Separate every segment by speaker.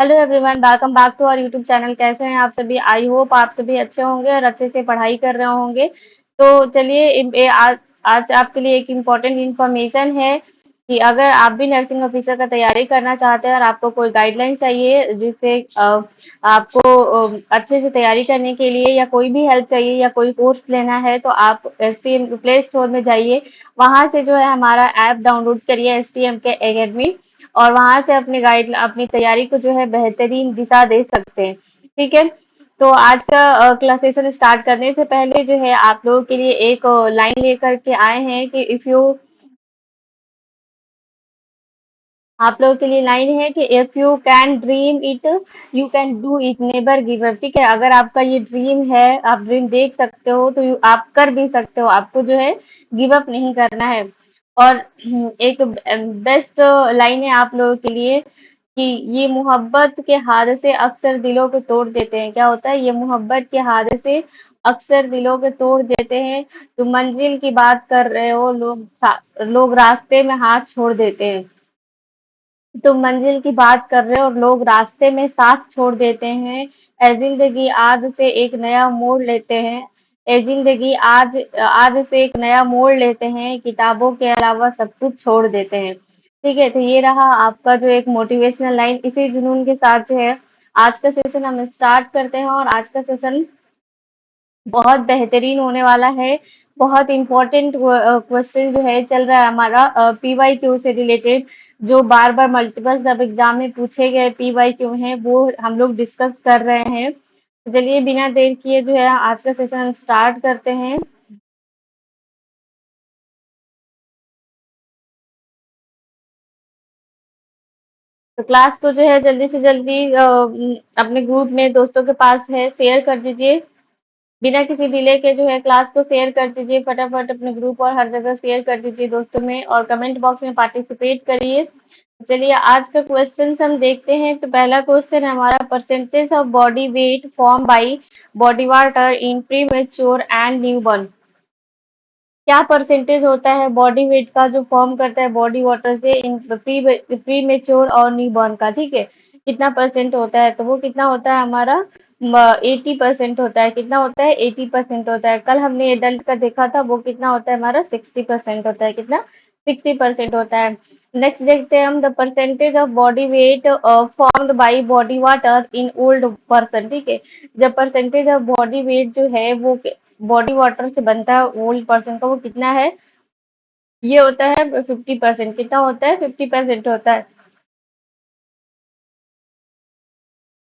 Speaker 1: Hello everyone, welcome back to our YouTube channel. कैसे हैं आप सभी? आई होप आप सभी अच्छे होंगे और अच्छे से पढ़ाई कर रहे होंगे। तो चलिए आज आपके लिए एक इम्पोर्टेंट इन्फॉर्मेशन है कि अगर आप भी नर्सिंग ऑफिसर का तैयारी करना चाहते हैं और आपको कोई गाइडलाइन चाहिए जिससे आपको अच्छे से तैयारी करने के लिए या कोई भी हेल्प चाहिए या कोई कोर्स लेना है तो आप एसटीएम प्ले स्टोर में जाइए। वहां से जो है हमारा ऐप डाउनलोड करिए एसटीएम के एकेडमी, और वहां से अपनी तैयारी को जो है बेहतरीन दिशा दे सकते हैं। ठीक है। तो आज का क्लास सेशन स्टार्ट करने से पहले जो है आप लोगों के लिए एक लाइन लेकर के आए हैं कि इफ यू आप लोगों के लिए लाइन है कि if you can dream it you can do it, never give up. ठीक है, अगर आपका ये ड्रीम है, आप ड्रीम देख सकते हो तो आप कर भी सकते हो। आपको जो है गिव अप नहीं करना है। और एक बेस्ट लाइन है आप लोगों के लिए कि ये मोहब्बत के हादसे अक्सर दिलों को तोड़ देते हैं। क्या होता है? ये मोहब्बत के हादसे अक्सर दिलों को तोड़ देते हैं। तुम मंजिल की बात कर रहे हो, लोग रास्ते में हाथ छोड़ देते हैं। तुम मंजिल की बात कर रहे हो और लोग रास्ते में साथ छोड़ देते हैं। ए जिंदगी आज से एक नया मोड़ लेते हैं। ए जिंदगी आज आज से एक नया मोड़ लेते हैं, किताबों के अलावा सब कुछ छोड़ देते हैं। ठीक है, तो ये रहा आपका जो एक मोटिवेशनल लाइन। इसी जुनून के साथ जो है आज का सेशन हम स्टार्ट करते हैं, और आज का सेशन बहुत बेहतरीन होने वाला है। बहुत इम्पोर्टेंट क्वेश्चन जो है चल रहा है हमारा पीवाई क्यू से रिलेटेड। जो बार बार मल्टीपल सब एग्जाम में पूछे गए पीवाई क्यू हैं वो हम लोग डिस्कस कर रहे हैं। तो चलिए बिना देर किए जो है आज का सेशन हम स्टार्ट करते हैं। तो क्लास को जो है जल्दी से जल्दी अपने ग्रुप में दोस्तों के पास है शेयर कर दीजिए। बिना किसी डिले के जो है क्लास को शेयर कर दीजिए फटाफट अपने ग्रुप और हर जगह शेयर कर दीजिए दोस्तों में, और कमेंट बॉक्स में पार्टिसिपेट करिए। चलिए आज का क्वेश्चन हम देखते हैं। तो पहला क्वेश्चन है हमारा, percentage of body weight form by body water in pre mature and newborn. क्या परसेंटेज होता है बॉडी वेट का जो फॉर्म करता है बॉडी वाटर से इन प्री मेच्योर और न्यूबॉर्न का? ठीक है, कितना परसेंट होता है? तो वो कितना होता है हमारा? 80% होता है। कितना होता है? 80% होता है। कल हमने एडल्ट का देखा था, वो कितना होता है हमारा? 60% होता है। कितना? 60% होता है। नेक्स्ट देखते हैं हम, the percentage of body weight formed by body water in old person. ठीक है, जब परसेंटेज ऑफ बॉडी वेट जो है वो बॉडी वाटर से बनता है ओल्ड पर्सन का, वो कितना है? ये होता है 50%। कितना होता है? 50% होता है।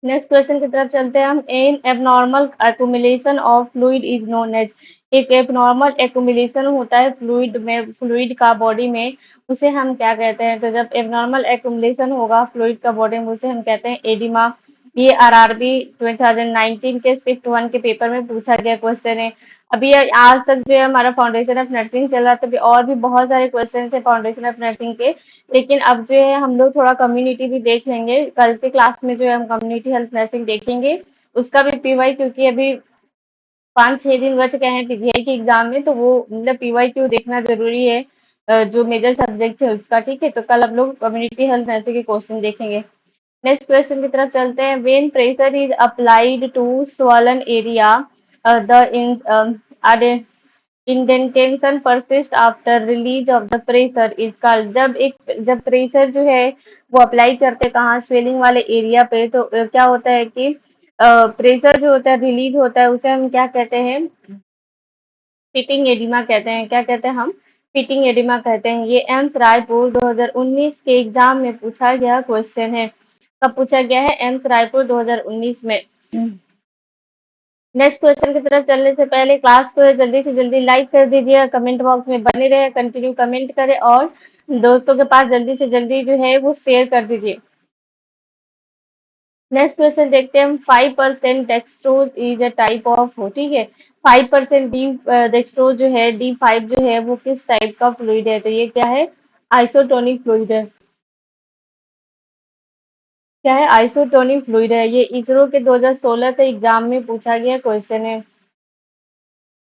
Speaker 1: नेक्स्ट क्वेश्चन की तरफ चलते हैं हम। An abnormal accumulation of fluid is known as. एक एबनॉर्मल एक्युमुलेशन होता है फ्लूइड का बॉडी में, उसे हम क्या कहते हैं? तो जब एबनॉर्मल एक्युमुलेशन होगा फ्लूइड का बॉडी में उसे हम कहते हैं एडिमा। ये आरआरबी 2019 के शिफ्ट 1 के पेपर में पूछा गया क्वेश्चन है। अभी आज तक जो है हमारा फाउंडेशन ऑफ नर्सिंग चल रहा था, अभी और भी बहुत सारे क्वेश्चन है फाउंडेशन ऑफ नर्सिंग के। लेकिन अब जो है हम लोग थोड़ा कम्युनिटी भी देख लेंगे। कल के क्लास में जो है हम कम्युनिटी हेल्थ नर्सिंग देखेंगे, उसका भी पीवाई, क्योंकि अभी 5-6 दिन बच गए हैं पीजीआई के एग्जाम में, तो वो मतलब पीवाई क्यू देखना जरूरी है। जो मेजर सब्जेक्ट है उसका। ठीक है, तो कल हम लोग कम्युनिटी हेल्थ नर्सिंग के क्वेश्चन देखेंगे। नेक्स्ट क्वेश्चन की तरफ चलते हैं। When pressure is applied to swollen area the indentation persist after release of the pressure is called. जब प्रेशर जो है वो अप्लाई करते हैं कहाँ? स्वेलिंग वाले एरिया पे, तो क्या होता है कि प्रेशर जो होता है रिलीज होता है, उसे हम क्या कहते हैं? पिटिंग एडिमा कहते हैं। क्या कहते हैं हम? पिटिंग एडिमा कहते हैं। ये एम्स रायपुर 2019 के एग्जाम में पूछा गया क्वेश्चन है। कब पूछा गया है? एम्स रायपुर 2019 में। नेक्स्ट क्वेश्चन की तरफ चलने से पहले क्लास को जल्दी से जल्दी लाइक कर दीजिए, कमेंट बॉक्स में बने रहे, कंटिन्यू कमेंट करें, और दोस्तों के पास जल्दी से जल्दी जो है वो शेयर कर दीजिए। नेक्स्ट क्वेश्चन देखते हैं हम। 5% dextrose is a type of, ठीक है, 5% डी डेक्सट्रोज जो है D5 जो है वो किस टाइप का फ्लूइड है? तो ये क्या है? आइसोटोनिक फ्लूइड है। क्या है? आइसोटोनिक फ्लूइड है। ये इसरो के 2016 के एग्जाम में पूछा गया क्वेश्चन है।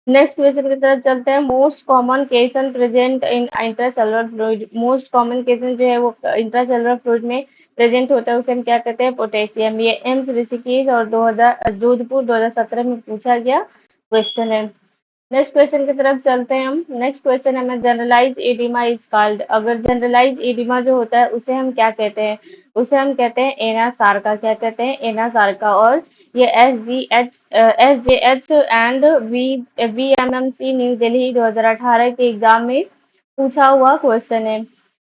Speaker 1: नेक्स्ट क्वेश्चन की तरफ चलते हैं। मोस्ट कॉमन केसन present in intracellular fluid. Most common केसन जो है वो इंट्रासेलुलर फ्लूइड में प्रेजेंट होता है, उसे हम क्या कहते हैं? पोटेशियम। ये एम्स ऋषिकेश और 2000 जोधपुर 2017 में पूछा गया क्वेश्चन है। नेक्स्ट क्वेश्चन की तरफ चलते हैं हम। नेक्स्ट क्वेश्चन है, जनरलाइज एडिमा इज कॉल्ड। अगर जनरलाइज एडिमा जो होता है उसे हम क्या कहते हैं? उसे हम कहते हैं एना सार्का। क्या कहते हैं? एना सार्का। और ये S J H and V M M C New Delhi 2018 के एग्जाम में पूछा हुआ क्वेश्चन है।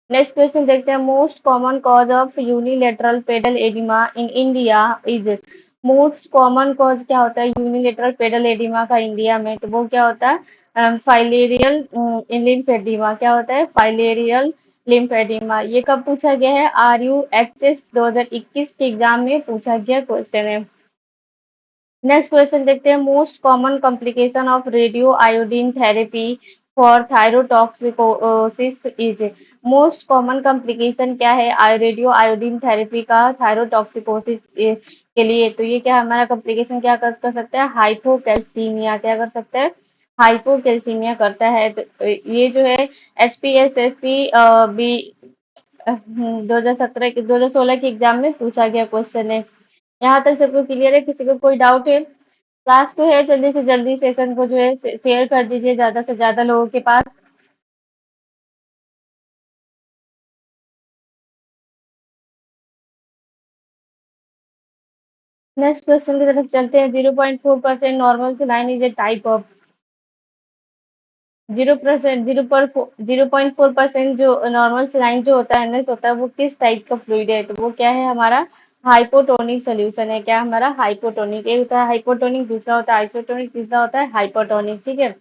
Speaker 1: नेक्स्ट क्वेश्चन देखते हैं। Most common cause of unilateral pedal edema in India is. Most common cause क्या होता है यूनिलेटरल पेडल एडिमा का इंडिया में? तो वो क्या होता है? Filarial lymphoedema. क्या होता है? Filarial lymphoedema. ये कब पूछा गया है? RUHS 2021 के एग्जाम में पूछा गया क्वेश्चन है। नेक्स्ट क्वेश्चन देखते हैं। Most common complication of radio iodine therapy for thyrotoxicosis is. Most common complication क्या है रेडियो आयोडीन थेरेपी का थायरोटॉक्सिकोसिस के लिए? तो ये क्या हमारा कॉम्प्लिकेशन क्या कर सकता है? हाइपोकैल्सीमिया। क्या कर सकता है? हाइपोकैल्सीमिया करता है। तो ये जो है HPSSC बी 2016 के एग्जाम में पूछा गया क्वेश्चन है। यहाँ तक सबको क्लियर है? किसी को कोई डाउट है? क्लास को है जल्दी से जल्दी सेशन को जो है शेयर कर दीजिए ज्यादा से ज्यादा लोगों के पास। नेक्स्ट क्वेश्चन की तरफ चलते हैं। 0.4% normal saline is a type of. 0.4% जो नॉर्मल सलाइन जो होता है एनएस होता है वो किस टाइप का फ्लूइड है? तो वो क्या है हमारा? हाइपोटोनिक सोल्यूशन है। क्या हमारा? हाइपोटोनिक। एक होता है हाइपोटोनिक, दूसरा होता है आइसोटोनिक, तीसरा होता है हाइपोटोनिक। ठीक है।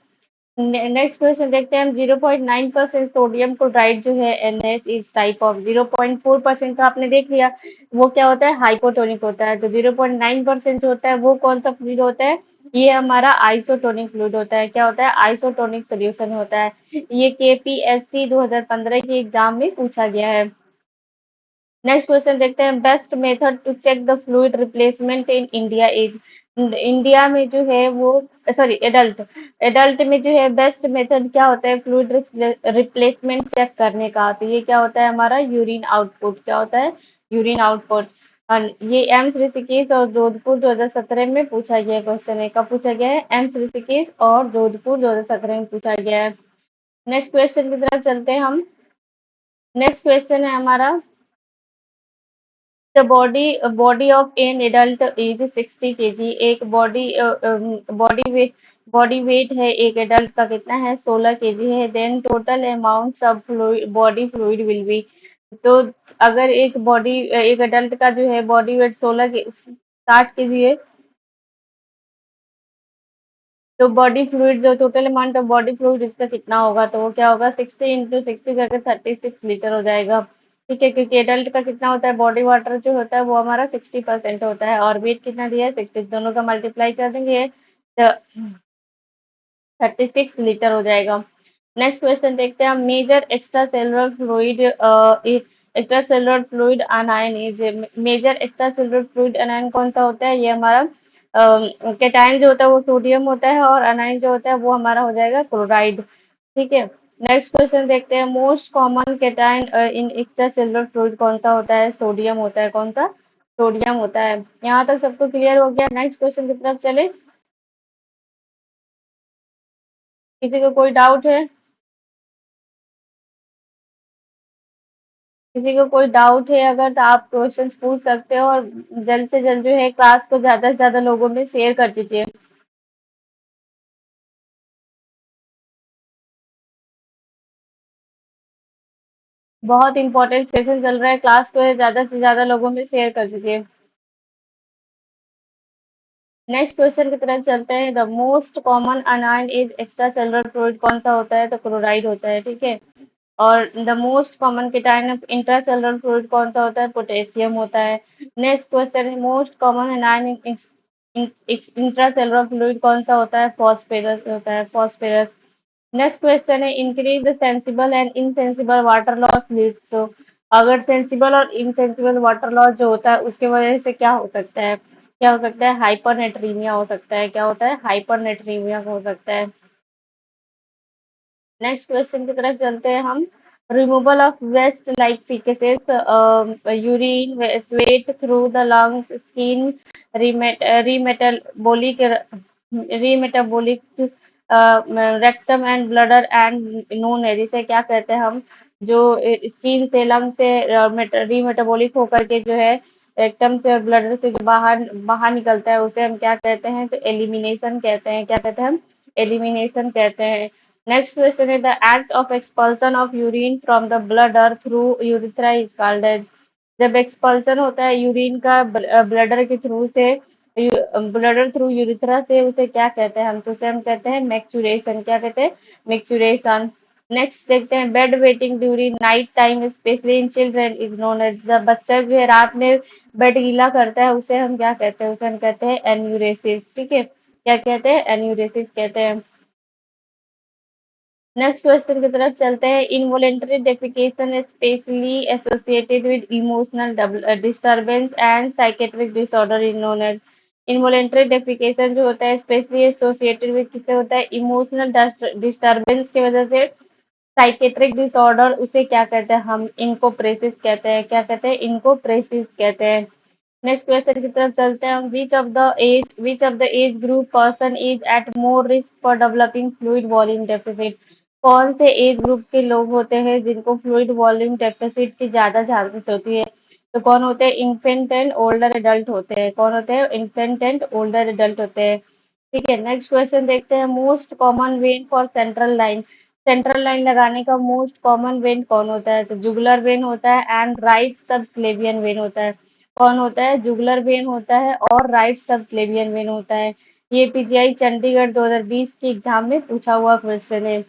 Speaker 1: नेक्स्ट क्वेश्चन देखते हैं हम। 0.9% सोडियम क्लोराइड जो है NH इस टाइप ऑफ। 0.4% का आपने देख लिया, वो क्या होता है? हाइपोटोनिक होता है। तो 0.9% जो होता है वो कौन सा फ्लूइड होता है? ये हमारा आइसोटोनिक फ्लूइड होता है। क्या होता है? आइसोटोनिक सोल्यूशन होता है। ये KPSC 2015 के एग्जाम में पूछा गया है। नेक्स्ट क्वेश्चन देखते हैं। Best method to check the fluid replacement in India is. India में जो है वो, सॉरी, एडल्ट एडल्ट में जो है बेस्ट मेथड क्या होता है फ्लूइड रिप्लेसमेंट चेक करने का? तो ये क्या होता है हमारा? Urine output. क्या होता है? Urine output. और ये एम्स ऋषिकेश और जोधपुर 2017 में पूछा गया क्वेश्चन है। कब पूछा गया है? एम्स ऋषिकेश और जोधपुर 2017 में पूछा गया है। नेक्स्ट क्वेश्चन की तरफ चलते हैं हम। नेक्स्ट क्वेश्चन है हमारा। The body of an adult is 60 kg। एक बॉडी वेट है एक एडल्ट का कितना है? 16 kg है। Then total amount of body fluid will be. तो अगर एक एडल्ट का जो है बॉडी वेट 60 kg है, तो बॉडी फ्लूइड जो total amount of body fluid इसका कितना होगा? तो वो क्या होगा? 60 × 60 करके 36 लीटर हो जाएगा। ठीक है, क्योंकि एडल्ट का कितना होता है बॉडी वाटर जो होता है वो हमारा 60% होता है, और वेट कितना दिया है? 60। दोनों का मल्टीप्लाई कर देंगे तो 36 लीटर हो जाएगा। नेक्स्ट क्वेश्चन देखते हैं हम। Major extracellular fluid anion is. Major extracellular fluid anion कौन सा होता है? ये हमारा कैटायन जो होता है वो सोडियम होता है, और अनायन जो होता है वो हमारा हो जाएगा क्लोराइड। ठीक है। नेक्स्ट क्वेश्चन देखते हैं। मोस्ट कॉमन कैटायन इन एक्स्ट्रा सेलुलर फ्लूइड कौन सा होता है? सोडियम होता है। कौन सा? सोडियम होता है। यहाँ तक सबको क्लियर हो गया? नेक्स्ट क्वेश्चन की तरफ चले। किसी को कोई डाउट है? किसी को कोई डाउट है अगर, तो आप क्वेश्चंस पूछ सकते हो, और जल्द से जल्द जो है क्लास को ज्यादा से ज्यादा लोगों में शेयर कर दीजिए। बहुत इंपॉर्टेंट सेशन चल रहा है, क्लास को ज्यादा से ज्यादा लोगों में शेयर कर दीजिए। नेक्स्ट क्वेश्चन की तरफ चलते हैं। The most common अनायन is extra cellular fluid कौन सा होता है? तो क्लोराइड होता है। ठीक है। और the most common cation of intracellular fluid कौन सा होता है? पोटेशियम होता है। नेक्स्ट क्वेश्चन है। Most common anion in intracellular fluid कौन सा होता है? फॉस्फेरस होता है। फॉस्फेरस। नेक्स्ट क्वेश्चन है। Increase the sensible and insensible water loss leads to. अगर सेंसिबल और इनसेंसिबल वाटर लॉस जो होता है उसके वजह से क्या हो सकता है? क्या हो सकता है? हाइपरनेट्रीमिया हो सकता है। क्या होता है? हाइपरनेट्रीमिया हो सकता है। नेक्स्ट क्वेश्चन की तरफ चलते हैं हम। Removal of waste like faeces, urine, sweat through the lungs, skin, remetabolic remetabolic rectum and bladder and known है, जिसे क्या कहते हैं हम, जो स्किन से, लंग से रीमेटाबोलिक होकर के जो है रेक्टम से और ब्लडर से जो बाहर बाहर निकलता है, उसे हम क्या कहते हैं, तो एलिमिनेशन कहते हैं। क्या कहते हैं हम? एलिमिनेशन कहते हैं। Next question is the act of expulsion of urine from the bladder through urethra is called as। जब एक्सपल्सन होता है यूरिन का ब्लडर के थ्रू से, ब्लडर थ्रू यूरिथ्रा से, उसे क्या कहते हैं हम, तो उसे हम कहते हैं मैक्चुरेशन। क्या कहते हैं? मैक्चुरेशन। नेक्स्ट देखते हैं bed wetting during night time specially in children is known as. जब बच्चा जो है रात में बेड गीला करता है, उसे हम क्या कहते हैं, उसे हम कहते हैं एन्यूरेसिस। ठीक है, क्या कहते हैं? एन्यूरेसिस कहते हैं। नेक्स्ट क्वेश्चन की तरफ चलते हैं। Involuntary defecation specially associated with emotional disturbance and psychiatric disorder is known as. Involuntary defecation जो होता है स्पेशली एसोसिएटेड विद किससे होता है? इमोशनल डिस्टर्बेंस की वजह से, साइकेट्रिक डिसऑर्डर, उसे क्या कहते हैं हम? इनकोप्रेसिस कहते हैं। क्या कहते हैं? इनकोप्रेसिस कहते हैं। नेक्स्ट क्वेश्चन की तरफ चलते हैं हम। Which of the age group person is at more risk for developing fluid volume deficit. कौन से एज ग्रुप के लोग होते हैं जिनको फ्लूइड वॉल्यूम डेफिसिट की ज्यादा चांसेस होती है? तो कौन होते हैं? इन्फेंट एंड ओल्डर एडल्ट होते हैं। कौन होते हैं? इन्फेंट एंड ओल्डर एडल्ट होते हैं। ठीक है, नेक्स्ट क्वेश्चन देखते हैं। Most common when for central line. Central line लगाने का मोस्ट कॉमन वेन कौन होता है? तो जुगुलर वेन होता है एंड राइट सब क्लेवियन वेन होता है। कौन होता है? जुगुलर वेन होता है और राइट सब क्लेवियन वेन होता है। ये पीजीआई चंडीगढ़ 2020 के एग्जाम में पूछा हुआ क्वेश्चन है।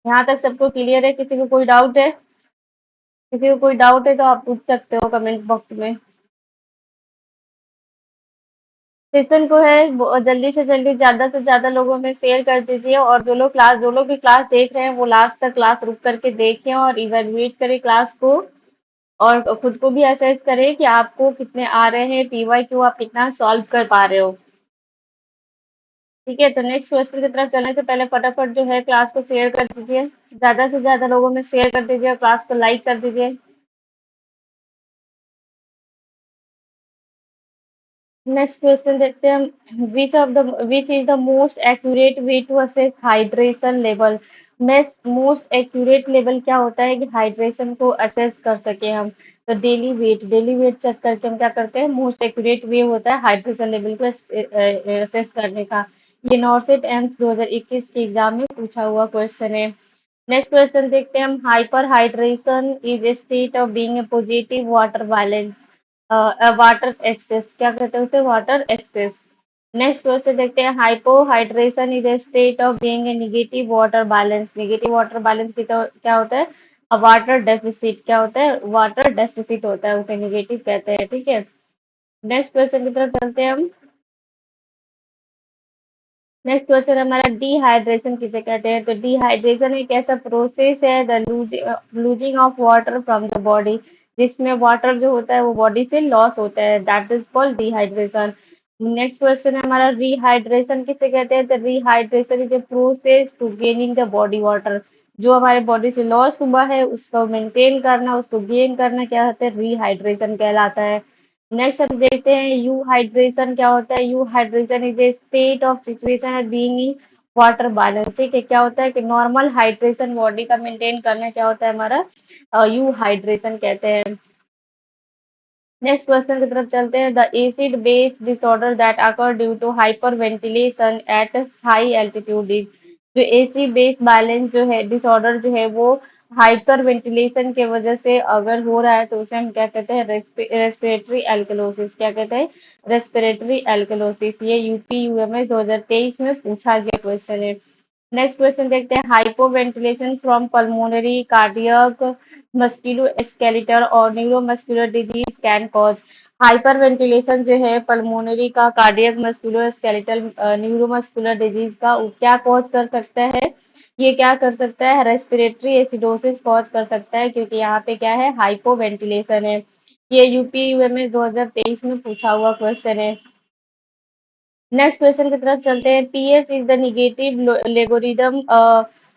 Speaker 1: यहाँ तक सबको क्लियर है? किसी को कोई डाउट है? किसी को कोई डाउट है तो आप पूछ सकते हो कमेंट बॉक्स में। सेशन को है जल्दी से जल्दी ज्यादा से ज्यादा लोगों में शेयर कर दीजिए, और जो लोग भी क्लास देख रहे हैं वो लास्ट तक क्लास रुक करके देखें और इवेलुएट करें क्लास को, और खुद को भी असेस करें कि आपको कितने आ रहे हैं, पीवाई क्यू आप कितना सॉल्व कर पा रहे हो। ठीक है, तो नेक्स्ट क्वेश्चन की तरफ चलने से पहले फटाफट जो है क्लास को शेयर कर दीजिए, ज्यादा से ज्यादा लोगों में शेयर कर दीजिए और क्लास को लाइक कर दीजिए। नेक्स्ट क्वेश्चन देखते हैं हम। Which is the most accurate way to assess hydration level. मैं मोस्ट एक्यूरेट लेवल क्या होता है कि हाइड्रेशन को असेस कर सके हम, तो डेली वेट चेक करके हम क्या करते हैं, मोस्ट एक्यूरेट वे होता है हाइड्रेशन लेवल को असेस करने का। ये नॉर्सेट एम्स 2021 के एग्जाम में पूछा हुआ क्वेश्चन है। नेक्स्ट क्वेश्चन देखते हैं हम। Hyper hydration is a state of being a positive water balance, water excess. क्या कहते हैं उसे? Water access. नेक्स्ट क्वेश्चन देखते हैं। Hypohydration is a state of being a negative water balance. Negative water balance की तो क्या होता है? Water deficit. क्या होता है? वाटर डेफिसिट होता है, उसे नेगेटिव कहते हैं। ठीक है, नेक्स्ट क्वेश्चन की तरफ चलते हैं हम। नेक्स्ट क्वेश्चन हमारा डिहाइड्रेशन किसे कहते हैं? तो डिहाइड्रेशन एक ऐसा प्रोसेस है, the losing of water from the body, जिसमें वाटर जो होता है वो बॉडी से लॉस होता है, that is called dehydration. Next question है हमारा। रिहाइड्रेशन किसे कहते हैं? तो rehydration is a process to gaining the body water. जो हमारे बॉडी से लॉस हुआ है उसको मेंटेन करना, उसको गेन करना, क्या होता है? रिहाइड्रेशन कहलाता है। नेक्स्ट हम देखते हैं यू हाइड्रेशन क्या होता है। You hydration is a state of situation of being in water balance. ठीक है, क्या होता है कि नॉर्मल हाइड्रेशन बॉडी का मेंटेन करना क्या होता है हमारा? यू हाइड्रेशन कहते हैं। नेक्स्ट क्वेश्चन की तरफ चलते हैं। The acid base disorder that occur due to hyper ventilation at high altitude is. जो एसिड बेस बैलेंस जो है डिसऑर्डर जो है वो हाइपर वेंटिलेशन के वजह से अगर हो रहा है तो उसे हम क्या कहते हैं? Respiratory alkalosis. क्या कहते हैं? Respiratory alkalosis. ये यूपी यूएमएस 2023 में पूछा गया क्वेश्चन है। नेक्स्ट क्वेश्चन देखते हैं। Hypoventilation from pulmonary, cardiac, musculoskeletal और neuromuscular disease can cause. Hyper ventilation जो है पल्मोनरी का, कार्डियक, मस्कुलोस्केलेटल, न्यूरोमस्कुलर डिजीज का क्या कॉज कर सकता है? ये क्या कर सकता है? रेस्पिरेटरी एसिडोसिस कॉज कर सकता है, क्योंकि यहाँ पे क्या है? हाइपोवेंटिलेशन है। ये यूपी यूएमएस 2023 में पूछा हुआ क्वेश्चन है। नेक्स्ट क्वेश्चन की तरफ चलते हैं। PS is the negative logarithm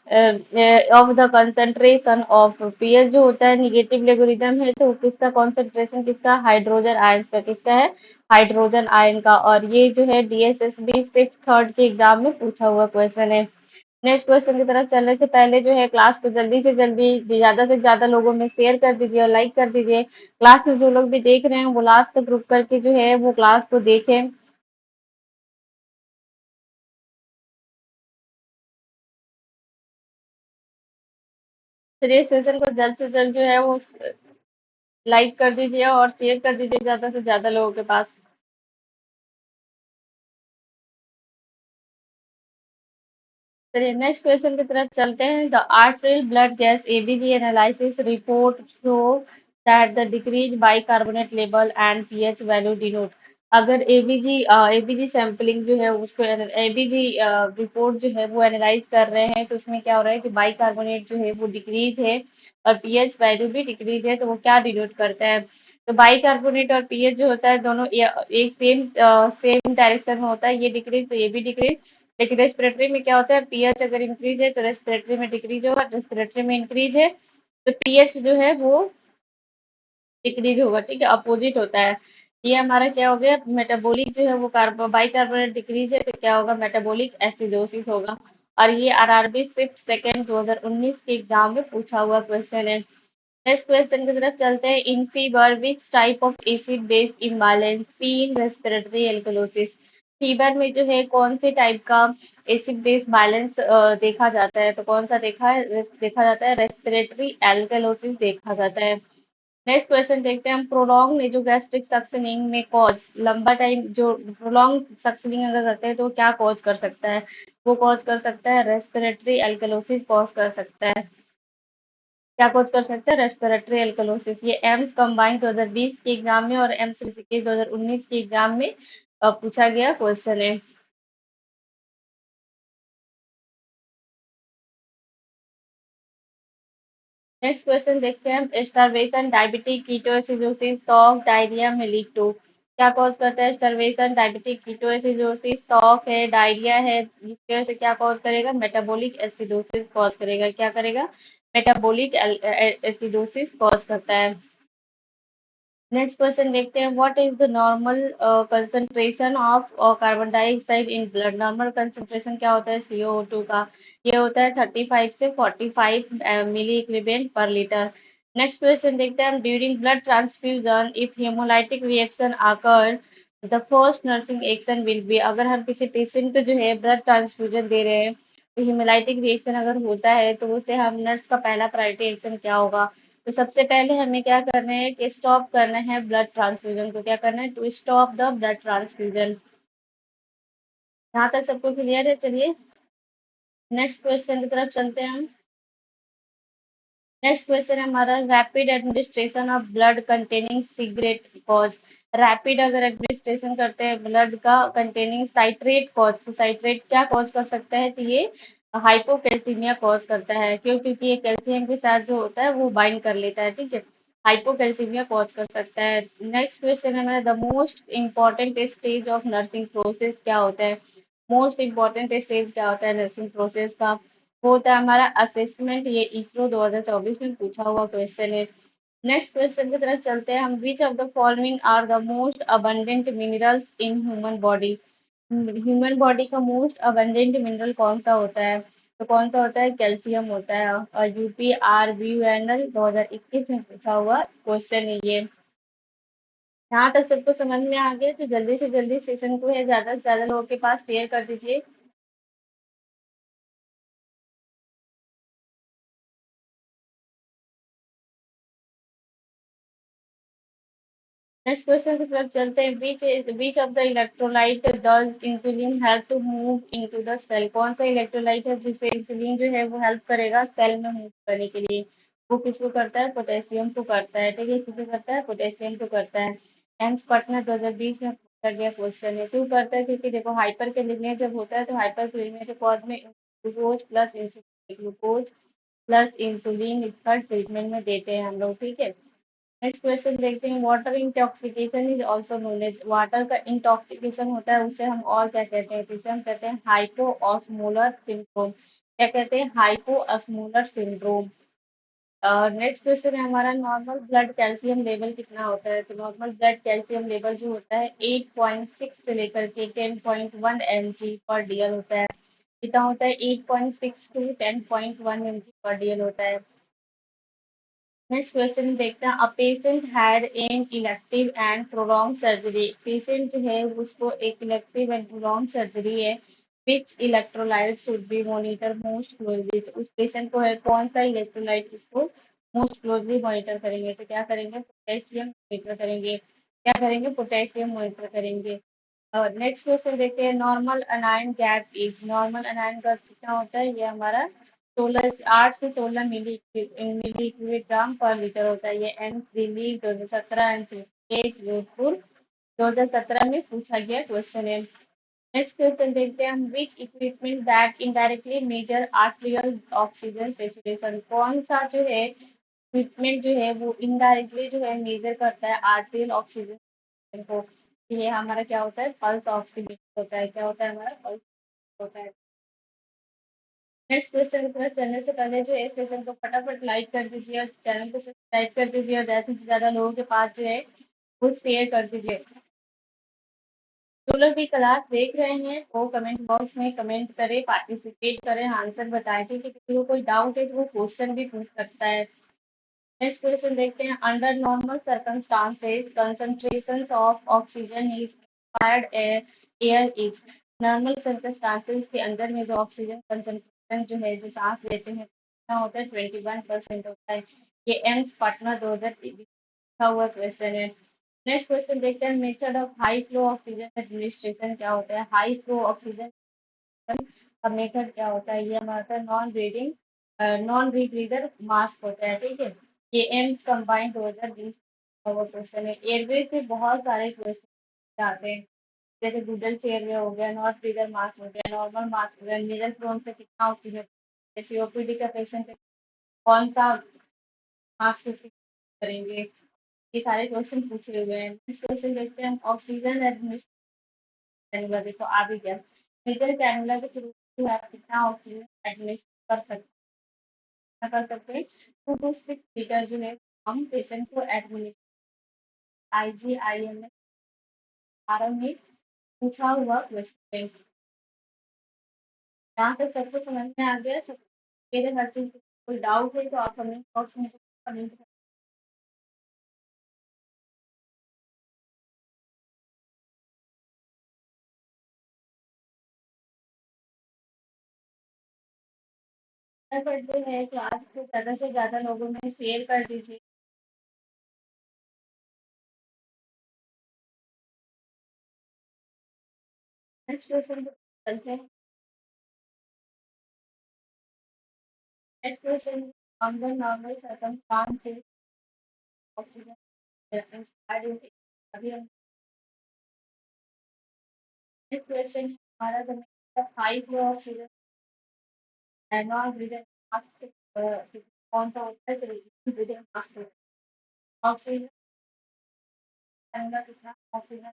Speaker 1: of the concentration of pH जो होता है निगेटिव लोगरिथम है, तो किसका कॉन्सेंट्रेशन किसका, हाइड्रोजन आयन का, किसका है, हाइड्रोजन आयन का। और ये जो है डीएसएसबी सिक्स थर्ड के एग्जाम में पूछा हुआ क्वेश्चन है। नेक्स्ट क्वेश्चन की तरफ चलने से पहले जो है क्लास को जल्दी से जल्दी ज्यादा से ज्यादा लोगों में शेयर कर दीजिए और लाइक कर दीजिए। क्लास में जो लोग भी देख रहे हैं वो लास्ट तक रुक करके जो है वो क्लास को देखें। फिर इस सेशन को जल्द से जल्द जो है वो लाइक कर दीजिए और शेयर कर दीजिए ज्यादा से ज्यादा लोगों के पास। चलिए नेक्स्ट क्वेश्चन की तरफ चलते हैं। The artery blood gas ABG analysis report show that the decrease bicarbonate level and pH value denote. अगर एबीजी सैंपलिंग जो है उसको एबीजी रिपोर्ट जो है वो एनालाइज कर रहे हैं, तो उसमें क्या हो रहा है कि बाइकार्बोनेट जो है वो डिक्रीज है और पीएच वैल्यू भी डिक्रीज है, तो वो क्या डिनोट करता है। तो बाइकार्बोनेट और पीएच जो होता है दोनों एक सेम सेम डायरेक्शन में होता है, ये डिक्रीज तो ये भी डिक्रीज। लेकिन रेस्पिरेटरी में क्या होता है, पीएच अगर इंक्रीज है तो रेस्पिरेटरी में डिक्रीज होगा, रेस्पिरेटरी में इंक्रीज है तो पीएच जो है वो डिक्रीज होगा, ठीक है, अपोजिट होता है। ये हमारा क्या हो गया, मेटाबॉलिक जो है वो बाइकार्बोनेट डिक्रीज है तो क्या होगा, मेटाबॉलिक एसिडोसिस होगा। और ये आरआरबी शिफ्ट सेकेंड 2019 के एग्जाम में पूछा हुआ क्वेश्चन है। नेक्स्ट क्वेश्चन की तरफ चलते हैं। In fever which type of acid base imbalance seen respiratory alkalosis. Fever में जो है कौन से टाइप का एसिड बेस बैलेंस देखा जाता है, तो कौन सा देखा जाता है, रेस्पिरेटरी एल्कलोसिस देखा जाता है। नेक्स्ट क्वेश्चन देखते हैं हम। प्रोलॉन्ग नेजोगैस्ट्रिक सक्शनिंग में कॉज, लंबा टाइम जो प्रोलॉन्ग सक्शनिंग अगर करते हैं तो क्या कॉज कर सकता है, वो कॉज कर सकता है रेस्पिरेटरी एल्कलोसिस कॉज कर सकता है। क्या कॉज कर सकता है, रेस्पिरेटरी एल्कलोसिस। ये एम्स कंबाइंड 2020 के एग्जाम में और एम्स ऋषिकेश 2019 के एग्जाम में पूछा गया क्वेश्चन है। नेक्स्ट क्वेश्चन देखते हैं हम। Starvation diabetic ketoacidosis shock diarrhoea में लीड टू। क्या कॉज करता है, स्टारवेशन डायबिटिक कीटोएसिडोसिस शॉक है, डायरिया है, जिसकी वजह से क्या कॉज करेगा, मेटाबॉलिक एसिडोसिस कॉज करेगा। क्या करेगा, मेटाबॉलिक एसिडोसिस कॉज करता है। नेक्स्ट क्वेश्चन देखते हैं। What is the normal concentration of carbon dioxide in blood. Normal concentration क्या होता है CO2 का, ये होता है 35 से 45 milli equivalent per litre. Next question देखते हैं हम। During blood transfusion if haemolytic reaction occur the first nursing action will be. अगर हम किसी पेशेंट को जो है ब्लड ट्रांसफ्यूजन दे रहे हैं तो हेमोलाइटिक रिएक्शन अगर होता है तो उसे हम नर्स का पहला प्रायोरिटी एक्शन क्या होगा। तो सबसे पहले हमें क्या करना है कि स्टॉप करना है ब्लड ट्रांसफ्यूजन को। क्या करना है, to stop the blood transfusion. यहाँ तक सबको क्लियर है। चलिए नेक्स्ट क्वेश्चन की तरफ चलते हैं हम। नेक्स्ट क्वेश्चन है हमारा। Rapid administration of blood containing cigarette cause. Rapid अगर एडमिनिस्ट्रेशन करते हैं ब्लड का कंटेनिंग साइट्रेट कॉज, तो साइट्रेट क्या कॉज कर सकता है, तो ये हाइपोकैल्सीमिया कॉज करता है। क्यों, क्योंकि ये कैल्शियम के साथ जो होता है वो बाइंड कर लेता है, ठीक है। हाइपोकैल्सीमिया कॉज कर सकता है। नेक्स्ट क्वेश्चन है हमारा। The most important stage of nursing process क्या होता है। मोस्ट इंपॉर्टेंट स्टेज क्या होता है नर्सिंग प्रोसेस का, वो होता है हमारा असेसमेंट। ये इसरो 2024 में पूछा हुआ क्वेश्चन है। नेक्स्ट क्वेश्चन की तरफ चलते हैं हम। Which of the following are the most abundant minerals in human body. Human body का मोस्ट अबंडेंट मिनरल कौन सा होता है, तो कौन सा होता है, कैल्शियम होता है। और UPRVUNL 2021 में पूछा हुआ क्वेश्चन है ये। यहाँ तक सबको समझ में आ गया, तो जल्दी से जल्दी सेशन को है ज्यादा से ज्यादा लोगों के पास शेयर कर दीजिए। नेक्स्ट क्वेश्चन की तरफ चलते हैं। Which of the electrolyte does insulin help to move into the cell. कौन सा इलेक्ट्रोलाइट है जिससे इंसुलिन जो है वो हेल्प करेगा सेल में मूव करने के लिए, वो किसको करता है, पोटेशियम को करता है, ठीक है, किसको करता है, पोटेशियम को करता है। एम्स पटना 2020 में पूछा गया क्वेश्चन है। क्यों करता है, क्योंकि देखो हाइपर कैलिमिया जब होता है तो हाइपर कैलिमिया के कॉज में ग्लूकोज प्लस इंसुलिन इसका ट्रीटमेंट में देते हैं हम लोग, ठीक है। नेक्स्ट क्वेश्चन देखते हैं। Water intoxication is also known as. Water का इंटॉक्सिकेशन होता है उसे हम और क्या कहते हैं, तो इसे हम कहते हैं हाइपो ऑस्मोलर सिंड्रोम। क्या कहते हैं, हाइपोऑस्मोलर सिंड्रोम। नेक्स्ट क्वेश्चन है हमारा, नॉर्मल ब्लड कैल्शियम लेवल कितना होता है? तो नॉर्मल ब्लड कैल्शियम लेवल जो होता है 8.6 से लेकर के 10.1 mg पर डीएल होता है। कितना होता है? 8.6 टू 10.1 mg पर डीएल होता है। नेक्स्ट क्वेश्चन देखते हैं, a patient had an elective and prolong surgery. Patient जो है उसको एक इलेक्टिव एंड प्रोलॉन्ग सर्जरी है, which electrolyte should be monitor most closely. तो उस पेशेंट को है कौन सा इलेक्ट्रोलाइट उसको मोस्ट क्लोजली मॉनिटर करेंगे? तो क्या करेंगे? पोटेशियम मॉनिटर करेंगे। क्या करेंगे? पोटेशियम मॉनिटर करेंगे। और नेक्स्ट क्वेश्चन देखते हैं, normal अनायन gap is. Normal अनायन gap कितना होता है? ये हमारा 8 से 16 मिलीग्राम पर लीटर होता है। ये एम्स दिल्ली 2017 एम्स जोधपुर 2017 में पूछा गया क्वेश्चन है। नेक्स्ट क्वेश्चन देखते हैं हम, which equipment that indirectly measure arterial oxygen saturation. कौन सा जो है इक्विपमेंट जो है वो इनडायरेक्टली जो है मेजर करता है आर्terial ऑक्सीजन को? ये हमारा क्या होता है? पल्स ऑक्सीमीटर होता है। क्या होता है? हमारा पल्स होता है। नेक्स्ट क्वेश्चन की तरफ चलने से पहले जो है सेशन को फटाफट लाइक कर दीजिए और चैनल को सब्सक्राइब कर दीजिए और ज़्यादा से ज़्यादा लोगों के पास जो है वो शेयर कर दीजिए। जो लोग भी क्लास देख रहे हैं वो कमेंट बॉक्स में कमेंट करें, पार्टिसिपेट करें, आंसर बताएं। ठीक है, किसी को कोई डाउट है तो वो क्वेश्चन भी पूछ सकता है। नेक्स्ट क्वेश्चन देखते हैं, under normal circumstances concentration of oxygen is expired air is. Normal circumstances के अंदर में जो ऑक्सीजन कंसंट्रेशन जो है जो सांस लेते हैं कितना होता है? 21% होता है। ये एम्स पटना 2023 लिखा हुआ क्वेश्चन है। नेक्स्ट क्वेश्चन देखते हैं, method of high flow oxygen administration क्या होता है? हाई फ्लो ऑक्सीजन का मेथड क्या होता है? ये हमारा नॉन रीब्रीदर मास्क होता है। ठीक है, ये एम्स कंबाइंड 2020 का वो क्वेश्चन है। एयरवेज से बहुत सारे क्वेश्चन आते हैं, जैसे गूगल से एयरवे हो गया, नॉन ब्रीदर मास्क हो गया, नॉर्मल मास्क हो गया, मिरर फ्लोन से कितना ऑक्सीजन, जैसे ओपीडी का पेशेंट है कौन सा मास्क करेंगे। ये सारे क्वेश्चन पूछे हुए हैं। नेक्स्ट क्वेश्चन देखते हैं, ऑक्सीजन एडमिनिस्ट्रेशन कैनुला देखो आ भी गया। मेजर कैनुला के थ्रू जो है आप कितना ऑक्सीजन एडमिनिस्टर कर सकते हैं? 2 to 6 लीटर जो है हम पेशेंट को एडमिनिस्टर। IGIMS आरएम में पूछा हुआ क्वेश्चन। यहाँ तक सबको समझ में आ गया? सब मेरे हर चीज कोई डाउट है तो आप कमेंट बॉक्स में कमेंट कर जो है क्लास को ज़्यादा से ज़्यादा लोगों में शेयर कर दीजिए। नेक्स्ट क्वेश्चन चलते हैं। Next question, under normal circumstances oxygen अभी हम नेक्स्ट क्वेश्चन हमारा the five oxygen non breather mask कौन सा होता है? तो ब्रीदर मास्क ऑक्सीजन का कितना ऑक्सीजन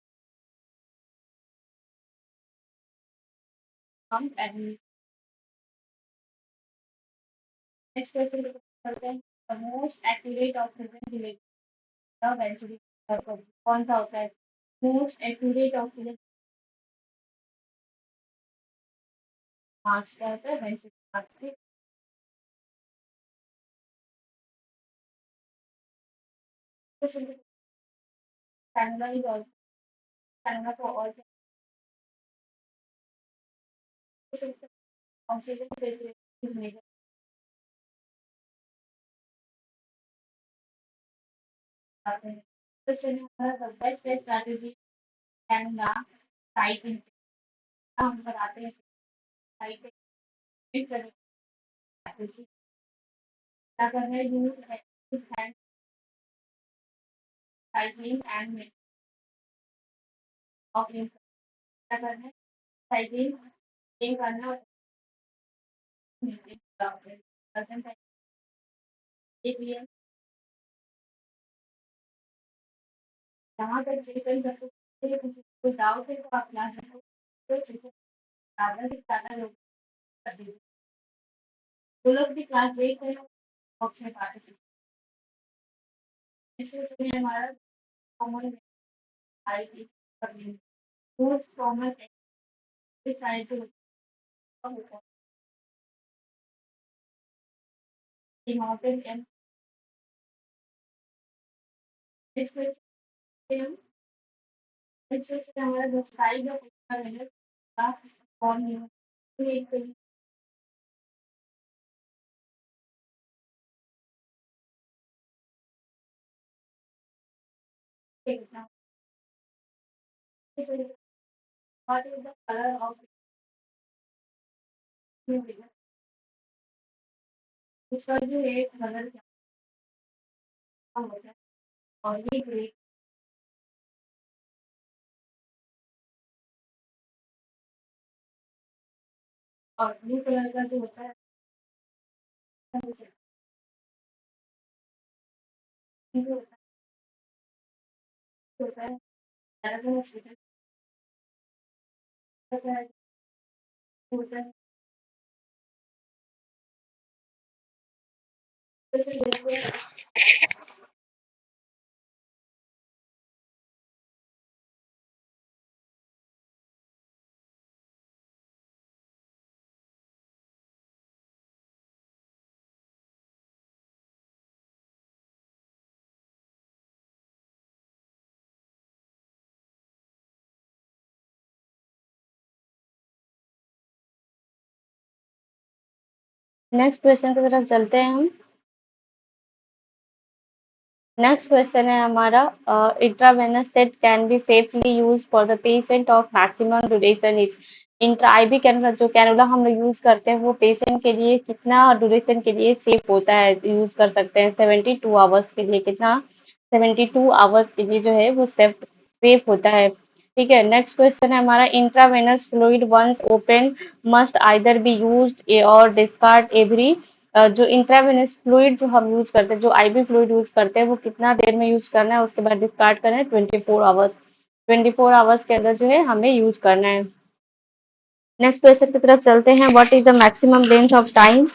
Speaker 1: हम एडमिट। नेक्स्ट क्वेश्चन करते हैं, most accurate oxygen delivery venturi कौन सा होता है? मोस्ट एक्यूरेट ऑक्सीजन मास्क क्या होता है? Venturi mask. Question cannula is also cannula को और ऑक्सीजन सेचुरेशन मेजर करते हैं। क्वेश्चन हमारा बेस्ट स्ट्रैटेजी कैनुला साइट हम बताते हैं साइट करने की क्या करना है? Use hand cycling end of क्या करना है? साइक्लिंग ये करना एक जहाँ तक सेकंड तक किसी को डाउट है तो आप क्लास में ज़्यादा से ज़्यादा लोग कर दीजिए। वो लोग भी क्लास देख रहे हैं, बॉक्स में पार्टिसिपेट इसलिए हमारा कॉमन आई थी मोस्ट कॉमन एक्सरसाइज होता है माउंटेन एंड इसमें हम इससे हमारा जो साइज ऑफ है का कौन है तो एक example what is the colour of उसका जो है कलर क्या होता है और ये ग्रे और ब्लू कलर का जो होता है जो होता है अलग अलग शेड होता है होता है जैसे देखते हैं नेक्स्ट क्वेश्चन की तरफ चलते हैं हम नेक्स्ट क्वेश्चन है हमारा intravenous set can be safely use for the patient of maximum duration is intra IV cannula जो कैनुला हम लोग यूज करते हैं वो पेशेंट के लिए कितना ड्यूरेशन के लिए सेफ होता है यूज कर सकते हैं 72 आवर्स के लिए कितना 72 आवर्स के लिए जो है वो सेफ सेफ होता है ठीक है नेक्स्ट क्वेश्चन है हमारा intravenous fluid once open must either be used or discard every जो इंट्रावेनस फ्लूइड जो हम यूज करते हैं जो आईवी फ्लूइड यूज करते हैं वो कितना देर में यूज करना है उसके बाद डिस्कार्ड करना है 24 आवर्स 24 आवर्स के अंदर जो है हमें यूज करना है नेक्स्ट क्वेश्चन की तरफ चलते हैं what is the maximum length of time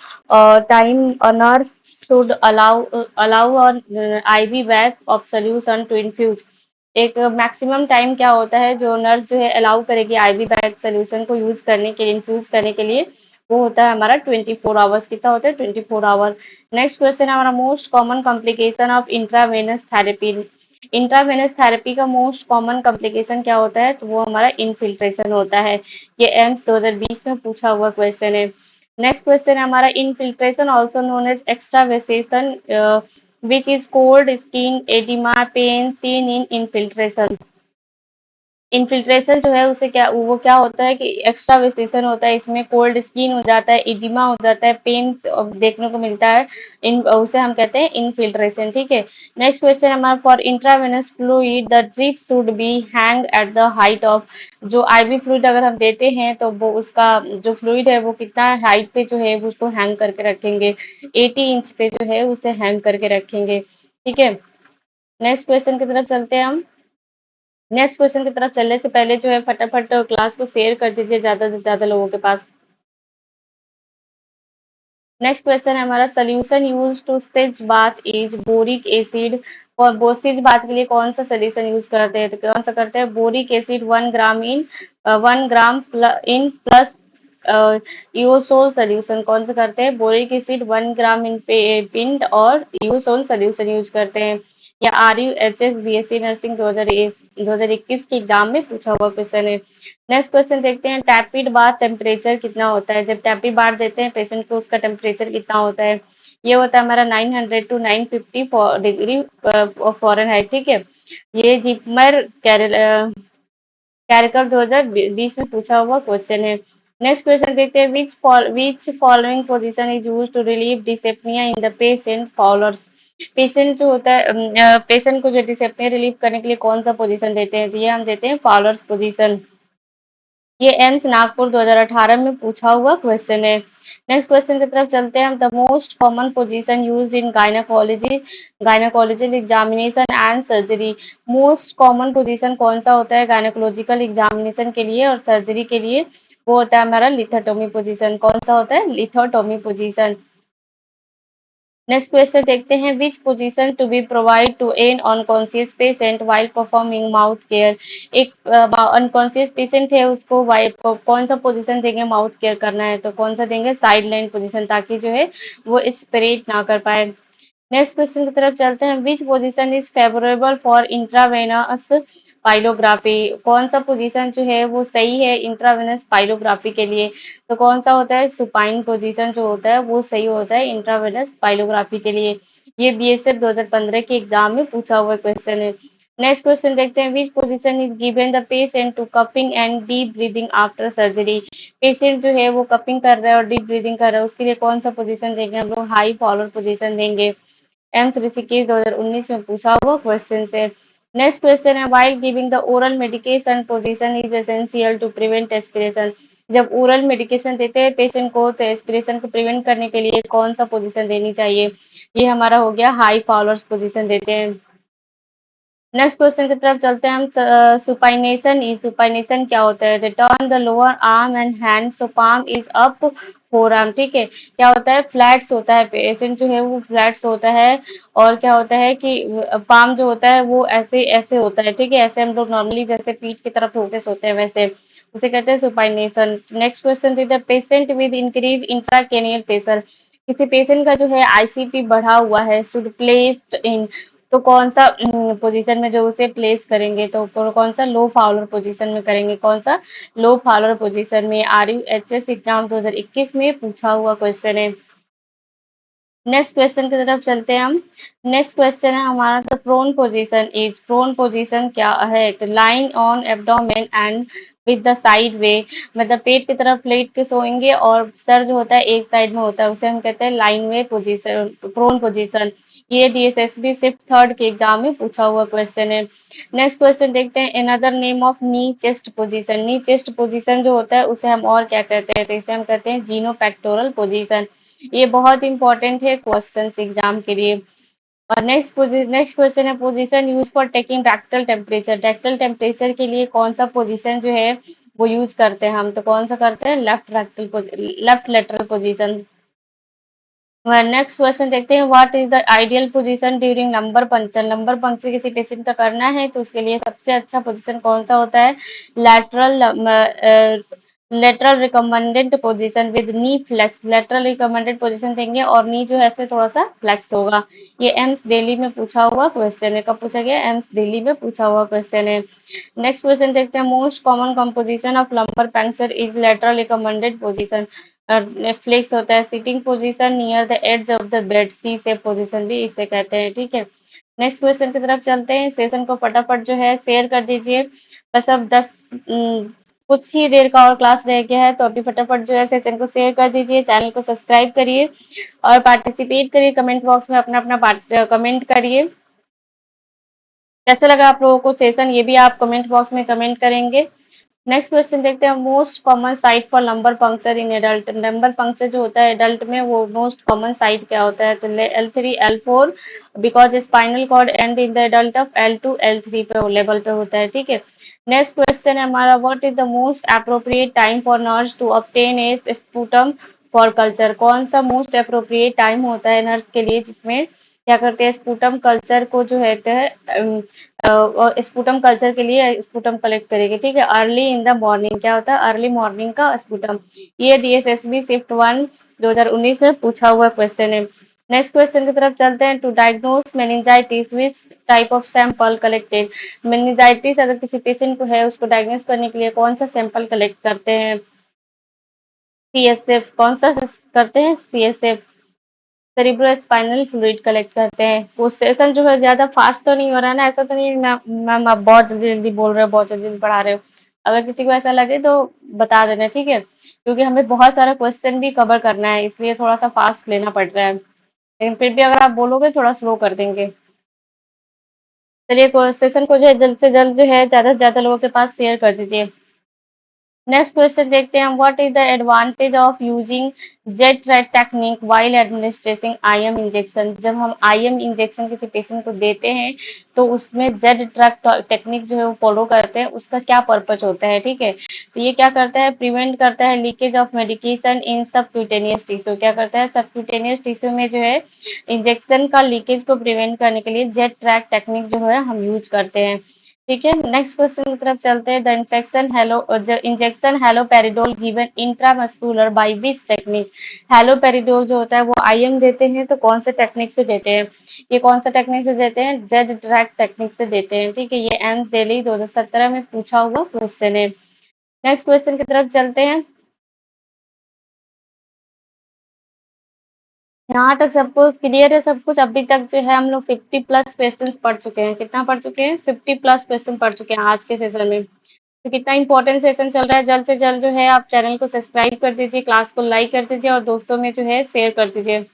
Speaker 1: time a nurse should allow IV bag of solution to infuse एक मैक्सिमम टाइम क्या होता है जो नर्स जो है अलाउ करेगी आईवी बैग सोल्यूशन को यूज करने के लिए इन्फ्यूज करने के लिए वो होता है हमारा 24 आवर्स कितना होता है 24 आवर नेक्स्ट क्वेश्चन है हमारा most common complication of intravenous therapy intravenous therapy का मोस्ट कॉमन कॉम्प्लिकेशन क्या होता है तो वो हमारा इनफिल्ट्रेशन होता है ये एम्स 2020 में पूछा हुआ क्वेश्चन है नेक्स्ट क्वेश्चन है हमारा infiltration also known as extravasation which is cold skin oedema pain seen in infiltration infiltration जो है उसे क्या वो क्या होता है कि एक्स्ट्रा वेसेशन होता है इसमें कोल्ड स्किन हो जाता है इडिमा हो जाता है पेन देखने को मिलता है इन उसे हम कहते हैं इनफिल्ट्रेशन ठीक है नेक्स्ट क्वेश्चन हमारा for intravenous fluid the drip should be hang at the height of जो आईवी फ्लूइड अगर हम देते हैं तो वो उसका जो फ्लूइड है वो कितना हाइट पे जो है वो उसको हैंग करके रखेंगे 80 इंच पे जो है उसे हैंग करके रखेंगे ठीक है नेक्स्ट क्वेश्चन की तरफ चलते हैं हम नेक्स्ट क्वेश्चन की तरफ चलने से पहले जो है फटाफट क्लास को शेयर कर दीजिए ज्यादा से ज्यादा लोगों के पास नेक्स्ट क्वेश्चन है हमारा सोल्यूशन यूज टू सिज बाथ इज बोरिक एसिड और सिज बाथ के लिए कौन सा सोल्यूशन यूज करते हैं तो कौन सा करते हैं boric acid 1 gram in 1 gram in plus यूसोल solution कौन सा करते हैं बोरिक एसिड 1 ग्राम इन पिंड और यूसोल सोल्यूशन यूज करते हैं या R U H S B S C nursing 2021 के एग्जाम में पूछा हुआ क्वेश्चन है नेक्स्ट क्वेश्चन देखते हैं टैपिड बाथ टेम्परेचर कितना होता है जब टैपिड बाथ देते हैं पेशेंट को उसका टेम्परेचर कितना होता है ये होता है हमारा 900 टू 950 डिग्री फ़ारेनहाइट ठीक है ये जिपमर कैरिकल 2020 में पूछा हुआ क्वेश्चन है नेक्स्ट क्वेश्चन देखते हैं which following position is used to relieve dyspnoea in the patient Fowler's patient जो होता है पेशेंट को जो डिसेप्निया रिलीव करने के लिए कौन सा पोजीशन देते हैं तो ये हम देते हैं फॉलोअर्स पोजीशन ये एम्स नागपुर 2018 में पूछा हुआ क्वेश्चन है नेक्स्ट क्वेश्चन की तरफ चलते हैं हम the most common position used in gynaecological examination and surgery most common position कौन सा होता है गायनाकोलॉजिकल एग्जामिनेशन के लिए और सर्जरी के लिए वो होता है हमारा लिथोटोमी पोजीशन कौन सा होता है लिथोटोमी पोजीशन नेक्स्ट क्वेश्चन देखते हैं, which position to be provide to an unconscious patient while performing mouth care. एक अनकॉन्शियस पेशेंट है, उसको कौन सा पोजीशन देंगे, माउथ केयर करना है तो कौन सा देंगे, साइड लाइन पोजिशन, ताकि जो है वो स्प्रेड ना कर पाए। नेक्स्ट क्वेश्चन की तरफ चलते हैं, which position is favourable for intravenous pyelography. कौन सा पोजीशन जो है वो सही है इंट्रावेनस पाइलोग्राफी के लिए, तो कौन सा होता है, सुपाइन पोजीशन जो होता है वो सही होता है इंट्रावेनस पाइलोग्राफी के लिए। ये बीएसएफ 2015 के एग्जाम में पूछा हुआ क्वेश्चन है। नेक्स्ट क्वेश्चन देखते हैं, which position is given the patient to coughing and deep breathing after surgery. Patient जो है वो कपिंग कर रहा है और डीप ब्रीदिंग कर रहा है, उसके लिए कौन सा पोजीशन देंगे, हम लोग हाई फॉलोअर पोजीशन देंगे। एम्स ऋषिकेश 2019 में पूछा हुआ क्वेश्चन से। नेक्स्ट क्वेश्चन है, while giving the oral medication position is essential to prevent aspiration. जब ओरल मेडिकेशन देते हैं पेशेंट को तो एस्पिरेशन को प्रिवेंट करने के लिए कौन सा पोजीशन देनी चाहिए, ये हमारा हो गया हाई फॉलोअर्स पोजीशन देते हैं। नेक्स्ट क्वेश्चन की तरफ चलते हैं हम, सुपाइनेशन। ई सुपाइनेशन क्या होता है, return the lower arm and hand so palm is up four arm, ठीक है। क्या होता है, फ्लैट्स होता है, पेशेंट जो है वो फ्लैट्स होता है, और क्या होता है कि पाम जो होता है वो ऐसे ऐसे होता है, ठीक है, ऐसे हम लोग नॉर्मली जैसे पीठ की तरफ होके सोते हैं वैसे, उसे कहते हैं सुपाइनेशन। नेक्स्ट क्वेश्चन थी, the patient with increase intracranial pressure. किसी पेशेंट का जो है आईसीपी बढ़ा हुआ है, शुड प्लेस्ड इन, तो कौन सा पोजीशन में जो उसे प्लेस करेंगे, तो कौन सा लो फाउलर पोजीशन में करेंगे, कौन सा लो फाउलर पोजीशन में। आरयूएचएस एग्जाम 2021 में पूछा हुआ क्वेश्चन है। नेक्स्ट क्वेश्चन की तरफ चलते हैं हम। नेक्स्ट क्वेश्चन है हमारा, the prone position is, prone position क्या है, तो lying on abdomen and with the side way, मतलब पेट की तरफ लेट के सोएंगे और सर जो होता है एक साइड में होता है, उसे हम कहते हैं लाइन वे पोजीशन, प्रोन पोजीशन। ये डीएसएसबी सिर्फ थर्ड के एग्जाम में पूछा हुआ क्वेश्चन है। नेक्स्ट क्वेश्चन देखते हैं, another name of knee chest position. Knee chest position जो होता है उसे हम और क्या कहते हैं, तो इसे हम कहते हैं जीनो पेक्टोरल पोजीशन। ये बहुत इंपॉर्टेंट है क्वेश्चन एग्जाम के लिए। और नेक्स्ट क्वेश्चन है, position use for taking rectal temperature. Rectal temperature के लिए कौन सा पोजीशन जो है वो यूज करते हैं हम, तो कौन सा करते हैं, left lateral position. Next question देखते हैं, what is the ideal position during lumbar puncture. Lumbar puncture किसी पेशेंट का करना है तो उसके लिए सबसे अच्छा पोजीशन कौन सा होता है, lateral lateral recommended position with knee flex. Lateral recommended position देंगे और नी जो है ऐसे थोड़ा सा फ्लेक्स होगा। ये एम्स दिल्ली में पूछा हुआ क्वेश्चन है, कब पूछा गया, एम्स दिल्ली में पूछा हुआ क्वेश्चन है। नेक्स्ट क्वेश्चन देखते हैं, most common composition of lumbar puncture is lateral recommended position. Flex होता है, sitting position near the edge of the bed, C से पोजीशन भी इसे कहते हैं, ठीक है। नेक्स्ट क्वेश्चन की तरफ चलते हैं, सेशन को फटाफट जो है शेयर कर दीजिए। बस अब 10 कुछ ही देर का और क्लास रह गया है, तो अभी फटाफट जो है सेशन को शेयर कर दीजिए, चैनल को सब्सक्राइब करिए और पार्टिसिपेट करिए, कमेंट बॉक्स में अपना अपना कमेंट करिए। कैसा लगा आप लोगों को सेशन, ये भी आप कमेंट बॉक्स में कमेंट करेंगे। नेक्स्ट क्वेश्चन देखते हैं, most common site for lumbar puncture in adult. Lumbar puncture जो होता है एडल्ट में वो मोस्ट कॉमन साइट क्या होता है, तो L3 L4, because spinal cord end in the adult of L2 L3 पे लेवल पे होता है, ठीक है। नेक्स्ट क्वेश्चन है हमारा, what is the most appropriate time for nurse to obtain a sputum for culture. कौन सा मोस्ट अप्रोप्रिएट टाइम होता है नर्स के लिए जिसमें क्या करते हैं, स्पूटम कल्चर को जो है और स्पूटम कल्चर के लिए स्पूटम कलेक्ट करेंगे, ठीक है। अर्ली इन द मॉर्निंग, क्या होता है, अर्ली मॉर्निंग का स्पूटम। ये डीएसएसबी शिफ्ट 1 2019 में पूछा हुआ क्वेश्चन है। नेक्स्ट क्वेश्चन की तरफ चलते हैं, to diagnose meningitis which type of sample collected. Meningitis अगर किसी पेशेंट को है उसको डायग्नोस करने के लिए कौन सा सैंपल कलेक्ट करते हैं, सीएसएफ। कौन सा करते हैं, CSF, cerebro spinal fluid collect करते हैं। वो सेशन जो है ज्यादा फास्ट तो नहीं हो रहा है ना, ऐसा तो नहीं मैम आप बहुत जल्दी जल्दी बोल रहे हो, बहुत जल्दी जल्दी पढ़ा रहे हो। अगर किसी को ऐसा लगे तो बता देना, ठीक है, क्योंकि हमें बहुत सारा क्वेश्चन भी कवर करना है इसलिए थोड़ा सा फास्ट लेना पड़ रहा है, लेकिन फिर भी अगर आप बोलोगे थोड़ा स्लो कर देंगे। चलिए सेशन को जो है जल्द से जल्द जो है ज्यादा से ज्यादा लोगों के पास शेयर कर दीजिए। नेक्स्ट क्वेश्चन देखते हैं हम, what is the advantage of using jet thread technique while administrating IM injection. जब हम आईएम इंजेक्शन किसी पेशेंट को देते हैं तो उसमें जेट ट्रैक टेक्निक जो है वो फॉलो करते हैं, उसका क्या पर्पज होता है, ठीक है। तो ये क्या करता है, प्रिवेंट करता है leakage of medication in subcutaneous tissue. क्या करता है, सबक्यूटेनियस टिश्यू में जो है इंजेक्शन का लीकेज को प्रिवेंट करने के लिए जेट ट्रैक टेक्निक जो है हम यूज करते हैं, ठीक है। नेक्स्ट क्वेश्चन की तरफ चलते हैं, the infection injection haloperidol given intramuscular by which technique. Haloperidol जो होता है वो आईएम देते हैं, तो कौन से टेक्निक से देते हैं, ये कौन सा टेक्निक से देते हैं, जेड ट्रैक टेक्निक से देते हैं, ठीक है। ये एम्स दिल्ली 2017 में पूछा हुआ क्वेश्चन है। नेक्स्ट क्वेश्चन की तरफ चलते हैं। यहाँ तक सबको क्लियर है सब कुछ। अभी तक जो है हम लोग 50 प्लस क्वेश्चंस पढ़ चुके हैं। कितना पढ़ चुके हैं, 50 प्लस क्वेश्चन पढ़ चुके हैं आज के सेशन में। तो कितना इंपॉर्टेंट सेशन चल रहा है, जल्द से जल्द जो है आप चैनल को सब्सक्राइब कर दीजिए, क्लास को लाइक कर दीजिए और दोस्तों में जो है शेयर कर दीजिए।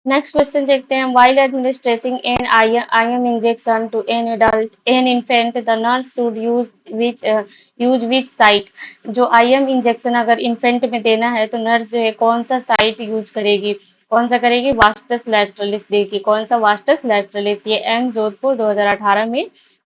Speaker 1: नेक्स्ट क्वेश्चन देखते हैं, while administrating an IM injection to an adult an infant the nurse should use which site. जो आईएम इंजेक्शन अगर इन्फेंट में देना है तो नर्स जो है कौन सा साइट यूज करेगी, कौन सा करेगी, वास्टस लैटरलिस देगी। कौन सा, वास्टस लैटरलिस। ये एम जोधपुर 2018 में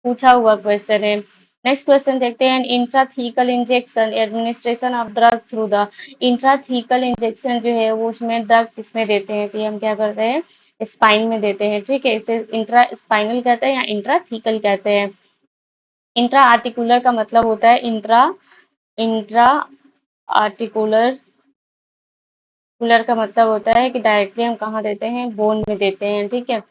Speaker 1: पूछा हुआ क्वेश्चन है। नेक्स्ट क्वेश्चन देखते हैं, intrathecal injection administration of drug through the. Intrathecal injection जो है वो उसमें ड्रग किसमें देते हैं, तो ये हम क्या करते हैं, स्पाइन में देते हैं, ठीक है। इसे इंट्रा स्पाइनल कहते हैं या इंट्राथीकल कहते हैं। इंट्रा आर्टिकुलर का मतलब होता है इंट्रा इंट्रा आर्टिकुलर कूलर का मतलब होता है कि डायरेक्टली हम कहाँ देते हैं, बोन में देते हैं, ठीक है।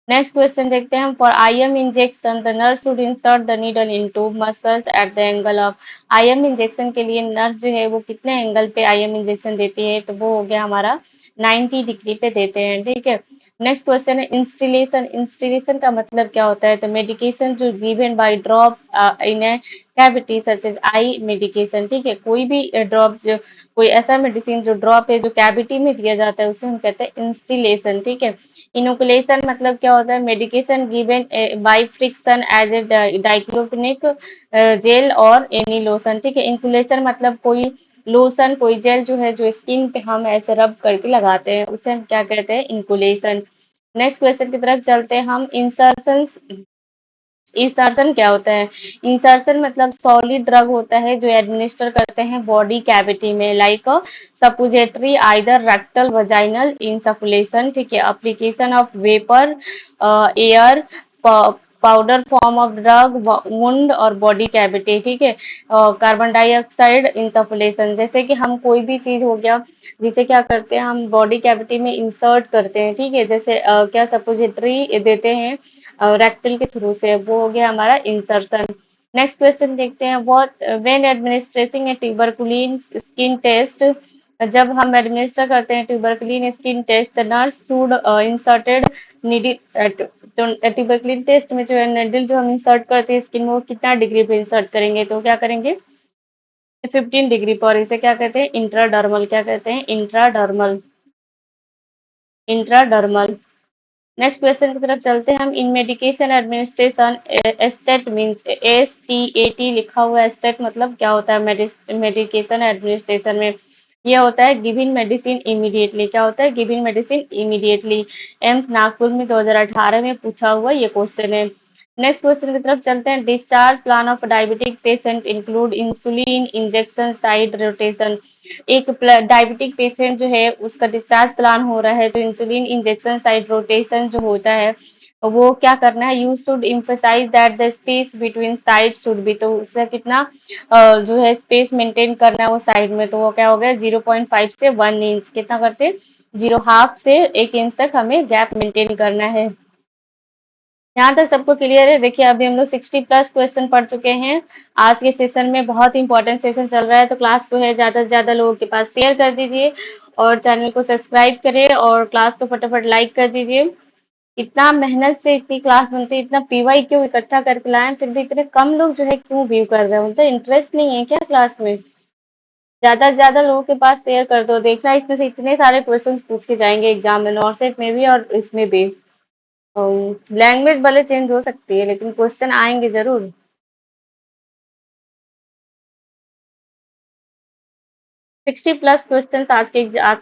Speaker 1: नेक्स्ट क्वेश्चन देखते हैं हम, for IM injection the nurse should insert the needle into muscles at the angle of. IM injection के लिए नर्स जो है वो कितने एंगल पे आईएम इंजेक्शन देती है, तो वो हो गया हमारा 90 डिग्री पे देते हैं, ठीक है। नेक्स्ट क्वेश्चन है, इंस्टिलेशन। इंस्टिलेशन का मतलब क्या होता है, तो मेडिकेशन जो given by drop in a cavity such as eye medication, ठीक है। कोई भी ड्रॉप जो, कोई ऐसा मेडिसिन जो ड्रॉप है जो कैविटी में दिया जाता है उसे हम कहते हैं इंस्टिलेशन, ठीक है। इनोकुलेशन मतलब क्या होता है, medication given by friction as a diclofenac gel और एनी लोशन, ठीक है। इनकुलेशन मतलब कोई लोशन, कोई जेल जो है जो स्किन पे हम ऐसे रब करके लगाते हैं उसे हम क्या कहते हैं, इनकुलेशन। नेक्स्ट क्वेश्चन की तरफ चलते हैं हम, इंसर्शन। इंसर्शन क्या होता है, इंसर्शन मतलब सॉलिड ड्रग होता है जो एडमिनिस्टर करते हैं बॉडी कैविटी में, like suppository either rectal vaginal insufflation, ठीक है। Application of vapour air powder form of drug wound और बॉडी कैविटी, ठीक है। कार्बन डाइऑक्साइड इंसफुलेशन, जैसे कि हम कोई भी चीज हो गया जिसे क्या करते हैं हम बॉडी कैविटी में इंसर्ट करते हैं, ठीक है। जैसे क्या सपोजिटरी देते हैं रेक्टल के थ्रू से, वो हो गया हमारा इंसर्शन। नेक्स्ट क्वेश्चन देखते हैं, what when administrating a tuberculin skin test. जब हम एडमिनिस्टर करते हैं tuberculin skin test, the nurse should inserted needle. तो ट्यूबरकुलिन टेस्ट में जो है निडल जो हम इंसर्ट करते हैं स्किन में वो कितना डिग्री पे इंसर्ट करेंगे, तो क्या करेंगे 15 डिग्री पर। इसे क्या कहते हैं, इंट्राडर्मल। क्या कहते हैं, इंट्राडर्मल, इंट्राडर्मल। नेक्स्ट क्वेश्चन की तरफ चलते हैं हम, in medication administration stat means STAT लिखा हुआ है, एस्टेट मतलब क्या होता है मेडिकेशन एडमिनिस्ट्रेशन में, ये होता है गिविंग मेडिसिन इमीडिएटली। क्या होता है, giving medicine immediately. AIIMS Nagpur में 2018 में पूछा हुआ ये क्वेश्चन है। नेक्स्ट क्वेश्चन की तरफ चलते हैं, discharge plan of diabetic patient include insulin injection side rotation. एक डायबिटिक पेशेंट जो है उसका डिस्चार्ज प्लान हो रहा है तो इंसुलिन इंजेक्शन साइड रोटेशन जो होता है वो क्या करना है, you should emphasise that the space between side should be. तो उसका कितना जो है स्पेस मेंटेन करना है वो साइड में, तो वो क्या हो गया 0.5 से 1 इंच। कितना करते, 0.5 से 1 इंच तक हमें गैप मेंटेन करना है। यहाँ तक सबको क्लियर है। देखिए अभी हम लोग 60 प्लस क्वेश्चन पढ़ चुके हैं आज के सेशन में। बहुत इंपॉर्टेंट सेशन चल रहा है तो क्लास को है ज्यादा से ज्यादा लोगों के पास शेयर कर दीजिए और चैनल को सब्सक्राइब करें और क्लास को फटाफट लाइक कर दीजिए। इतना मेहनत से इतनी क्लास बनती है, इतना पीवाई क्यों इकट्ठा करके लाए, फिर भी इतने कम लोग जो है क्यों व्यू कर रहे हैं, उनका इंटरेस्ट नहीं है क्या क्लास में। ज्यादा से ज्यादा लोगों के पास शेयर कर दो। देखना इसमें से इतने सारे क्वेश्चंस पूछ के जाएंगे एग्जाम में, नॉर्सेट में भी और इसमें भी। लैंग्वेज भले चेंज हो सकती है लेकिन क्वेश्चन आएंगे जरूर। 60+ क्वेश्चन आज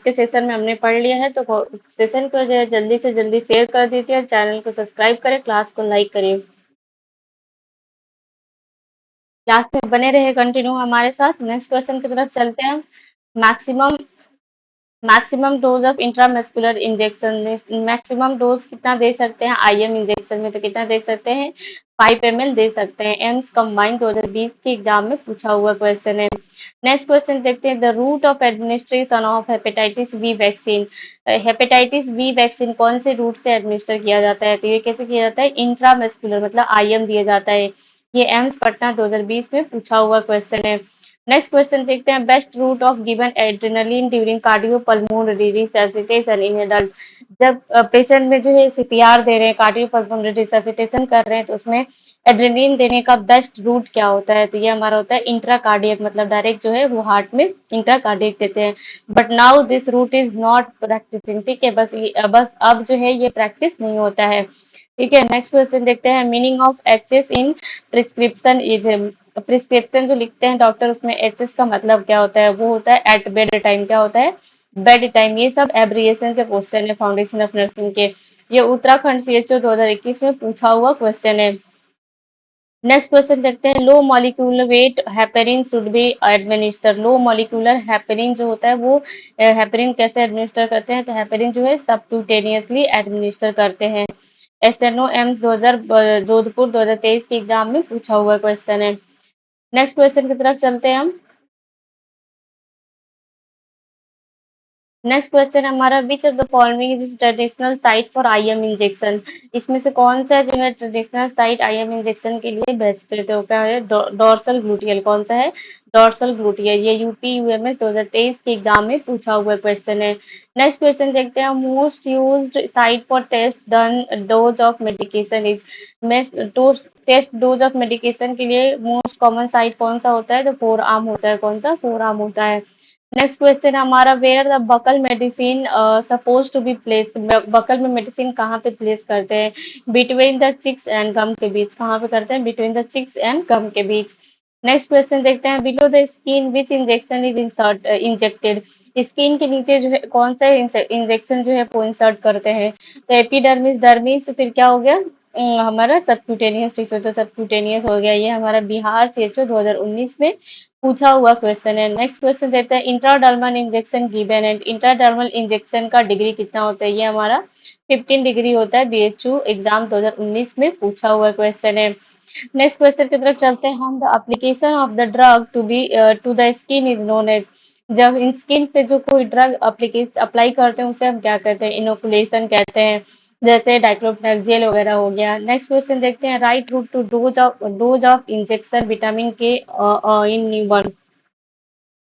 Speaker 1: के सेशन में हमने पढ़ लिया है, तो सेशन को जो है जल्दी से जल्दी शेयर कर दीजिए और चैनल को सब्सक्राइब करें, क्लास को लाइक करिए। क्लास में बने रहे कंटिन्यू हमारे साथ। नेक्स्ट क्वेश्चन की तरफ चलते हैं। Maximum maximum dose of intramuscular injection, maximum dose कितना दे सकते हैं आईएम इंजेक्शन में, तो कितना दे सकते हैं, 5 ml दे सकते हैं। एम्स कंबाइन 2020 के एग्जाम में पूछा हुआ क्वेश्चन है। नेक्स्ट क्वेश्चन देखते हैं। The route of administration of hepatitis B vaccine, hepatitis B vaccine कौन से रूट से एडमिनिस्टर किया जाता है, तो ये कैसे किया जाता है, इंट्रामस्कुलर मतलब आईएम दिया जाता है। ये एम्स पटना 2020 में पूछा हुआ क्वेश्चन है। नेक्स्ट क्वेश्चन देखते हैं। Best route of given adrenaline during cardiopulmonary resuscitation in adult, जब पेशेंट में जो है सीपीआर दे रहे हैं, कार्डियोपल्मोनरी रिससिटेशन कर रहे हैं, तो उसमें एड्रेनलिन देने का बेस्ट रूट क्या होता है, तो ये हमारा होता है इंट्राकार्डियक, मतलब डायरेक्ट जो है वो हार्ट में इंट्राकार्डियक देते हैं। But now this route is not practicing, ठीक है, बस अब जो है ये प्रैक्टिस नहीं होता है। ठीक है, नेक्स्ट क्वेश्चन देखते हैं। Meaning of HS in prescription is, prescription जो लिखते हैं डॉक्टर उसमें एचएस का मतलब क्या होता है, वो होता है एट बेड टाइम, क्या होता है, बेड टाइम। ये सब एब्रिएशन के क्वेश्चन है फाउंडेशन ऑफ नर्सिंग के। ये उत्तराखंड सीएचओ 2021 में पूछा हुआ क्वेश्चन है। नेक्स्ट क्वेश्चन देखते हैं। Low molecular weight heparin should be administer, low molecular heparin जो होता है वो हेपेरिन कैसे एडमिनिस्टर करते हैं, तो हेपेरिन जो है सबक्यूटेनियसली एडमिनिस्टर करते हैं। एसएनओ एम्स 2000 जोधपुर 2023 के एग्जाम में पूछा हुआ क्वेश्चन है। नेक्स्ट क्वेश्चन की तरफ चलते हैं हम। नेक्स्ट क्वेश्चन हमारा। Which of the following is traditional site for IM injection, इसमें से कौन सा जो है ट्रेडिशनल साइट आईएम इंजेक्शन के लिए बेस्ट है, तो क्या है, डोर्सल ग्लूटियल, कौन सा है, डोर्सल ग्लूटियल। ये यूपी यूएमएस 2023 के एग्जाम में पूछा हुआ क्वेश्चन है। नेक्स्ट क्वेश्चन देखते हैं। Most used site for test done dose of medication is, test dose of medication के लिए मोस्ट कॉमन साइट कौन सा होता है, तो फोर आर्म होता है, कौन सा, फोर आर्म होता है। नेक्स्ट क्वेश्चन हमारा। Where the buccal medicine suppose to be place, buccal में मेडिसिन कहाँ पे प्लेस करते हैं, between the cheeks and gum के बीच, कहाँ पे करते हैं, between the cheeks and gum के बीच। नेक्स्ट क्वेश्चन देखते हैं। Below the skin which injection is injected, skin के नीचे जो है कौन सा इंजेक्शन जो है वो इंसर्ट करते हैं, तो एपिडर्मिस, डर्मिस, फिर क्या हो गया, हमारा सबक्यूटेनियस टिश्यू, तो सबक्यूटेनियस हो गया। ये हमारा बिहार सीएचओ 2019 में पूछा हुआ क्वेश्चन है। नेक्स्ट क्वेश्चन देते हैं। Intradermal injection given and, intradermal injection का डिग्री कितना होता है, ये हमारा 15 डिग्री होता है। बीएचयू एग्जाम 2019 में पूछा हुआ क्वेश्चन है। नेक्स्ट क्वेश्चन की तरफ चलते हैं हम। The application of the drug to the skin is known as, जब इन स्किन पे जो कोई ड्रग अप्लाई करते हैं उसे हम क्या कहते हैं, इनोकुलेशन कहते हैं, जैसे डाइक्लोफिनेक जेल वगैरह हो गया। नेक्स्ट क्वेश्चन देखते हैं। Right route to dose of injection vitamin K in newborn,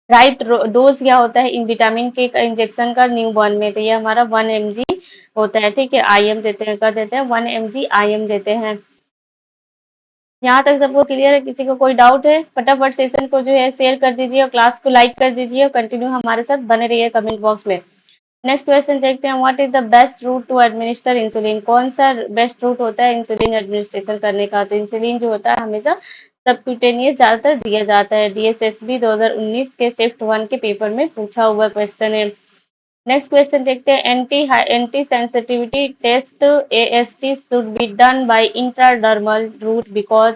Speaker 1: right dose क्या होता है इन विटामिन के का इंजेक्शन का न्यूबॉर्न में, तो ये हमारा 1 mg होता है। ठीक है, आईएम देते हैं, क्या देते हैं, 1 mg आईएम देते हैं। यहाँ तक सबको क्लियर है, किसी को कोई डाउट है, फटाफट सेशन को जो है शेयर कर दीजिए और क्लास को लाइक कर दीजिए और कंटिन्यू हमारे साथ बने रहिए कमेंट बॉक्स में। नेक्स्ट क्वेश्चन देखते हैं। What is the best route to administer insulin, कौन सा बेस्ट रूट होता है इंसुलिन एडमिनिस्ट्रेशन करने का, तो इंसुलिन जो होता है हमेशा सबक्यूटेनियस ज्यादातर दिया जाता है। डीएसएसबी 2019 के शिफ्ट 1 के पेपर में पूछा हुआ क्वेश्चन है। नेक्स्ट क्वेश्चन देखते हैं। Anti sensitivity test AST should be done by intradermal route because,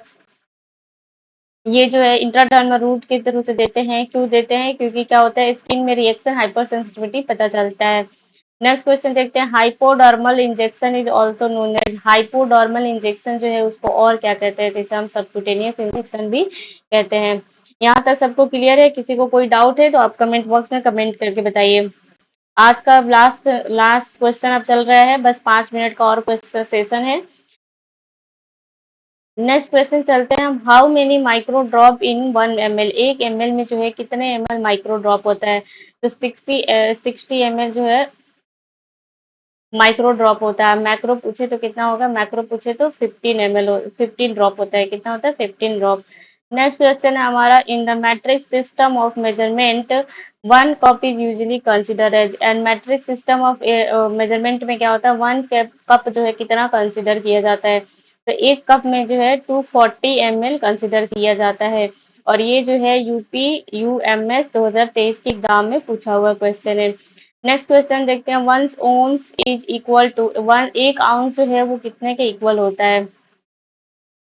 Speaker 1: ये जो है इंट्राडर्मल रूट के थ्रू से देते हैं, क्यों देते हैं, क्योंकि क्या होता है स्किन में रिएक्शन हाइपर सेंसिटिविटी पता चलता है। नेक्स्ट क्वेश्चन देखते हैं। Hypodermal injection is also known as, hypodermal injection जो है उसको और क्या कहते हैं, जैसे हम सबक्यूटेनियस इंजेक्शन भी कहते हैं। यहाँ तक सबको क्लियर है, किसी को कोई डाउट है तो आप कमेंट बॉक्स में कमेंट करके बताइए। आज का लास्ट लास्ट क्वेश्चन अब चल रहा है, बस 5 मिनट का और क्वेश्चन सेशन है। नेक्स्ट क्वेश्चन चलते हैं हम। How many micro drop in 1 ml, 1 ml में जो है कितने ml माइक्रो ड्रॉप होता है, तो 60 ml जो है माइक्रो ड्रॉप होता है। मैक्रो पूछे तो कितना होगा, मैक्रो पूछे तो 15 ml 15 ड्रॉप होता है, कितना होता है, 15 ड्रॉप। नेक्स्ट क्वेश्चन है हमारा, in the matrix system of measurement one cup is usually consider as, and metric system of measurement में क्या होता है, वन कप जो है कितना कंसिडर किया जाता है, तो एक कप में जो है 240 ml कंसिडर किया जाता है। और ये जो है यूपी यूएमएस 2023 के एग्जाम में पूछा हुआ क्वेश्चन है। नेक्स्ट क्वेश्चन देखते हैं, one ounce is equal to one, एक आउंस जो है वो कितने के इक्वल होता है,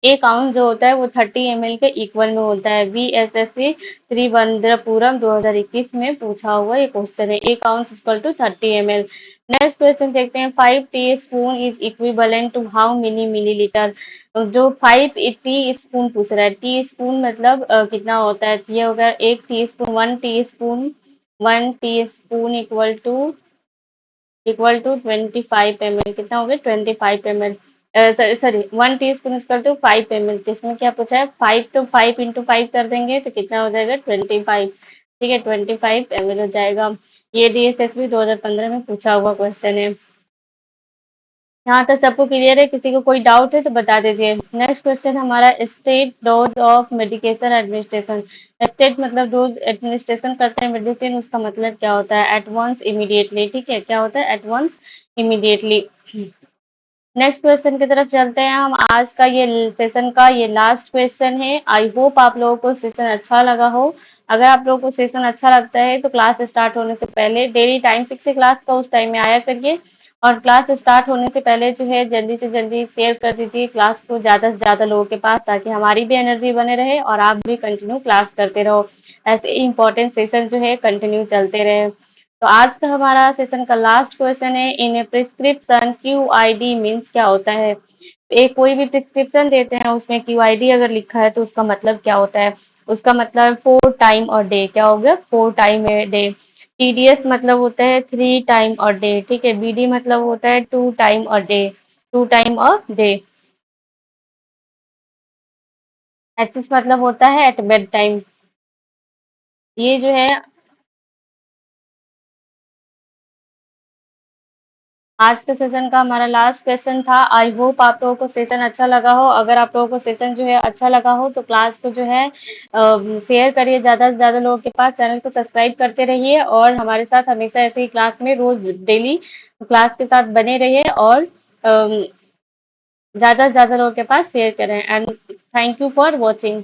Speaker 1: एक आउंस जो होता है वो 30 ml के इक्वल में होता है। बीएसएससी त्रिवंद्रपुरम 2021 में पूछा हुआ ये क्वेश्चन है, एक ounce equal to 30 ml। Next question देखते हैं, 5 teaspoon is equivalent to how many millilitre, जो 5 टी स्पून पूछ रहा है, टी स्पून मतलब कितना होता है, ये होगा एक teaspoon, one teaspoon equal to 25 ml, कितना हो गया 25 ml, sorry sorry 1 teaspoon equal to 5 ml, तो इसमें क्या पूछा है, 5, तो 5 × 5 कर देंगे तो कितना हो जाएगा 25, ठीक है 25 ml हो जाएगा। ये डीएसएसबी 2015 में पूछा हुआ क्वेश्चन है। यहाँ तक सबको क्लियर है, किसी को कोई डाउट है तो बता दीजिए। नेक्स्ट क्वेश्चन हमारा, state dose of medication administration, state मतलब डोज एडमिनिस्ट्रेशन करते हैं मेडिसिन, उसका मतलब क्या होता है, एट वंस इमीडिएटली, ठीक है क्या होता है, at once immediately. Next question की तरफ चलते हैं हम, आज का ये सेशन का ये लास्ट क्वेश्चन है। आई होप आप लोगों को सेशन अच्छा लगा हो। अगर आप लोगों को सेशन अच्छा लगता है तो क्लास स्टार्ट होने से पहले डेली टाइम फिक्स है क्लास का, उस टाइम में आया करिए, और क्लास स्टार्ट होने से पहले जो है जल्दी से जल्दी शेयर कर दीजिए क्लास को ज़्यादा से ज़्यादा लोगों के पास, ताकि हमारी भी एनर्जी बने रहे और आप भी कंटिन्यू क्लास करते रहो, ऐसे इंपॉर्टेंट सेशन जो है कंटिन्यू चलते रहे। तो आज का हमारा सेशन का लास्ट क्वेश्चन है, इन ए प्रिस्क्रिप्शन क्यूआईडी मीन्स क्या होता है। एक कोई भी प्रिस्क्रिप्शन देते हैं उसमें क्यूआईडी अगर लिखा है तो उसका मतलब क्या होता है, उसका मतलब 4 टाइम और डे, क्या हो गया 4 टाइम ए डे। टीडीएस मतलब होता है 3 टाइम और डे, ठीक है। बीडी मतलब होता है 2 टाइम और डे, 2 टाइम और डे। एक्सिस मतलब होता है एट बेड टाइम। ये जो है आज के सेशन का हमारा लास्ट क्वेश्चन था। आई होप आप लोगों को सेशन अच्छा लगा हो। अगर आप लोगों को सेशन जो है अच्छा लगा हो तो क्लास को जो है शेयर करिए ज़्यादा से ज़्यादा लोगों के पास, चैनल को सब्सक्राइब करते रहिए और हमारे साथ हमेशा ऐसे ही क्लास में रोज डेली क्लास के साथ बने रहिए, और ज़्यादा से ज़्यादा लोगों के पास शेयर करें। And thank you for watching.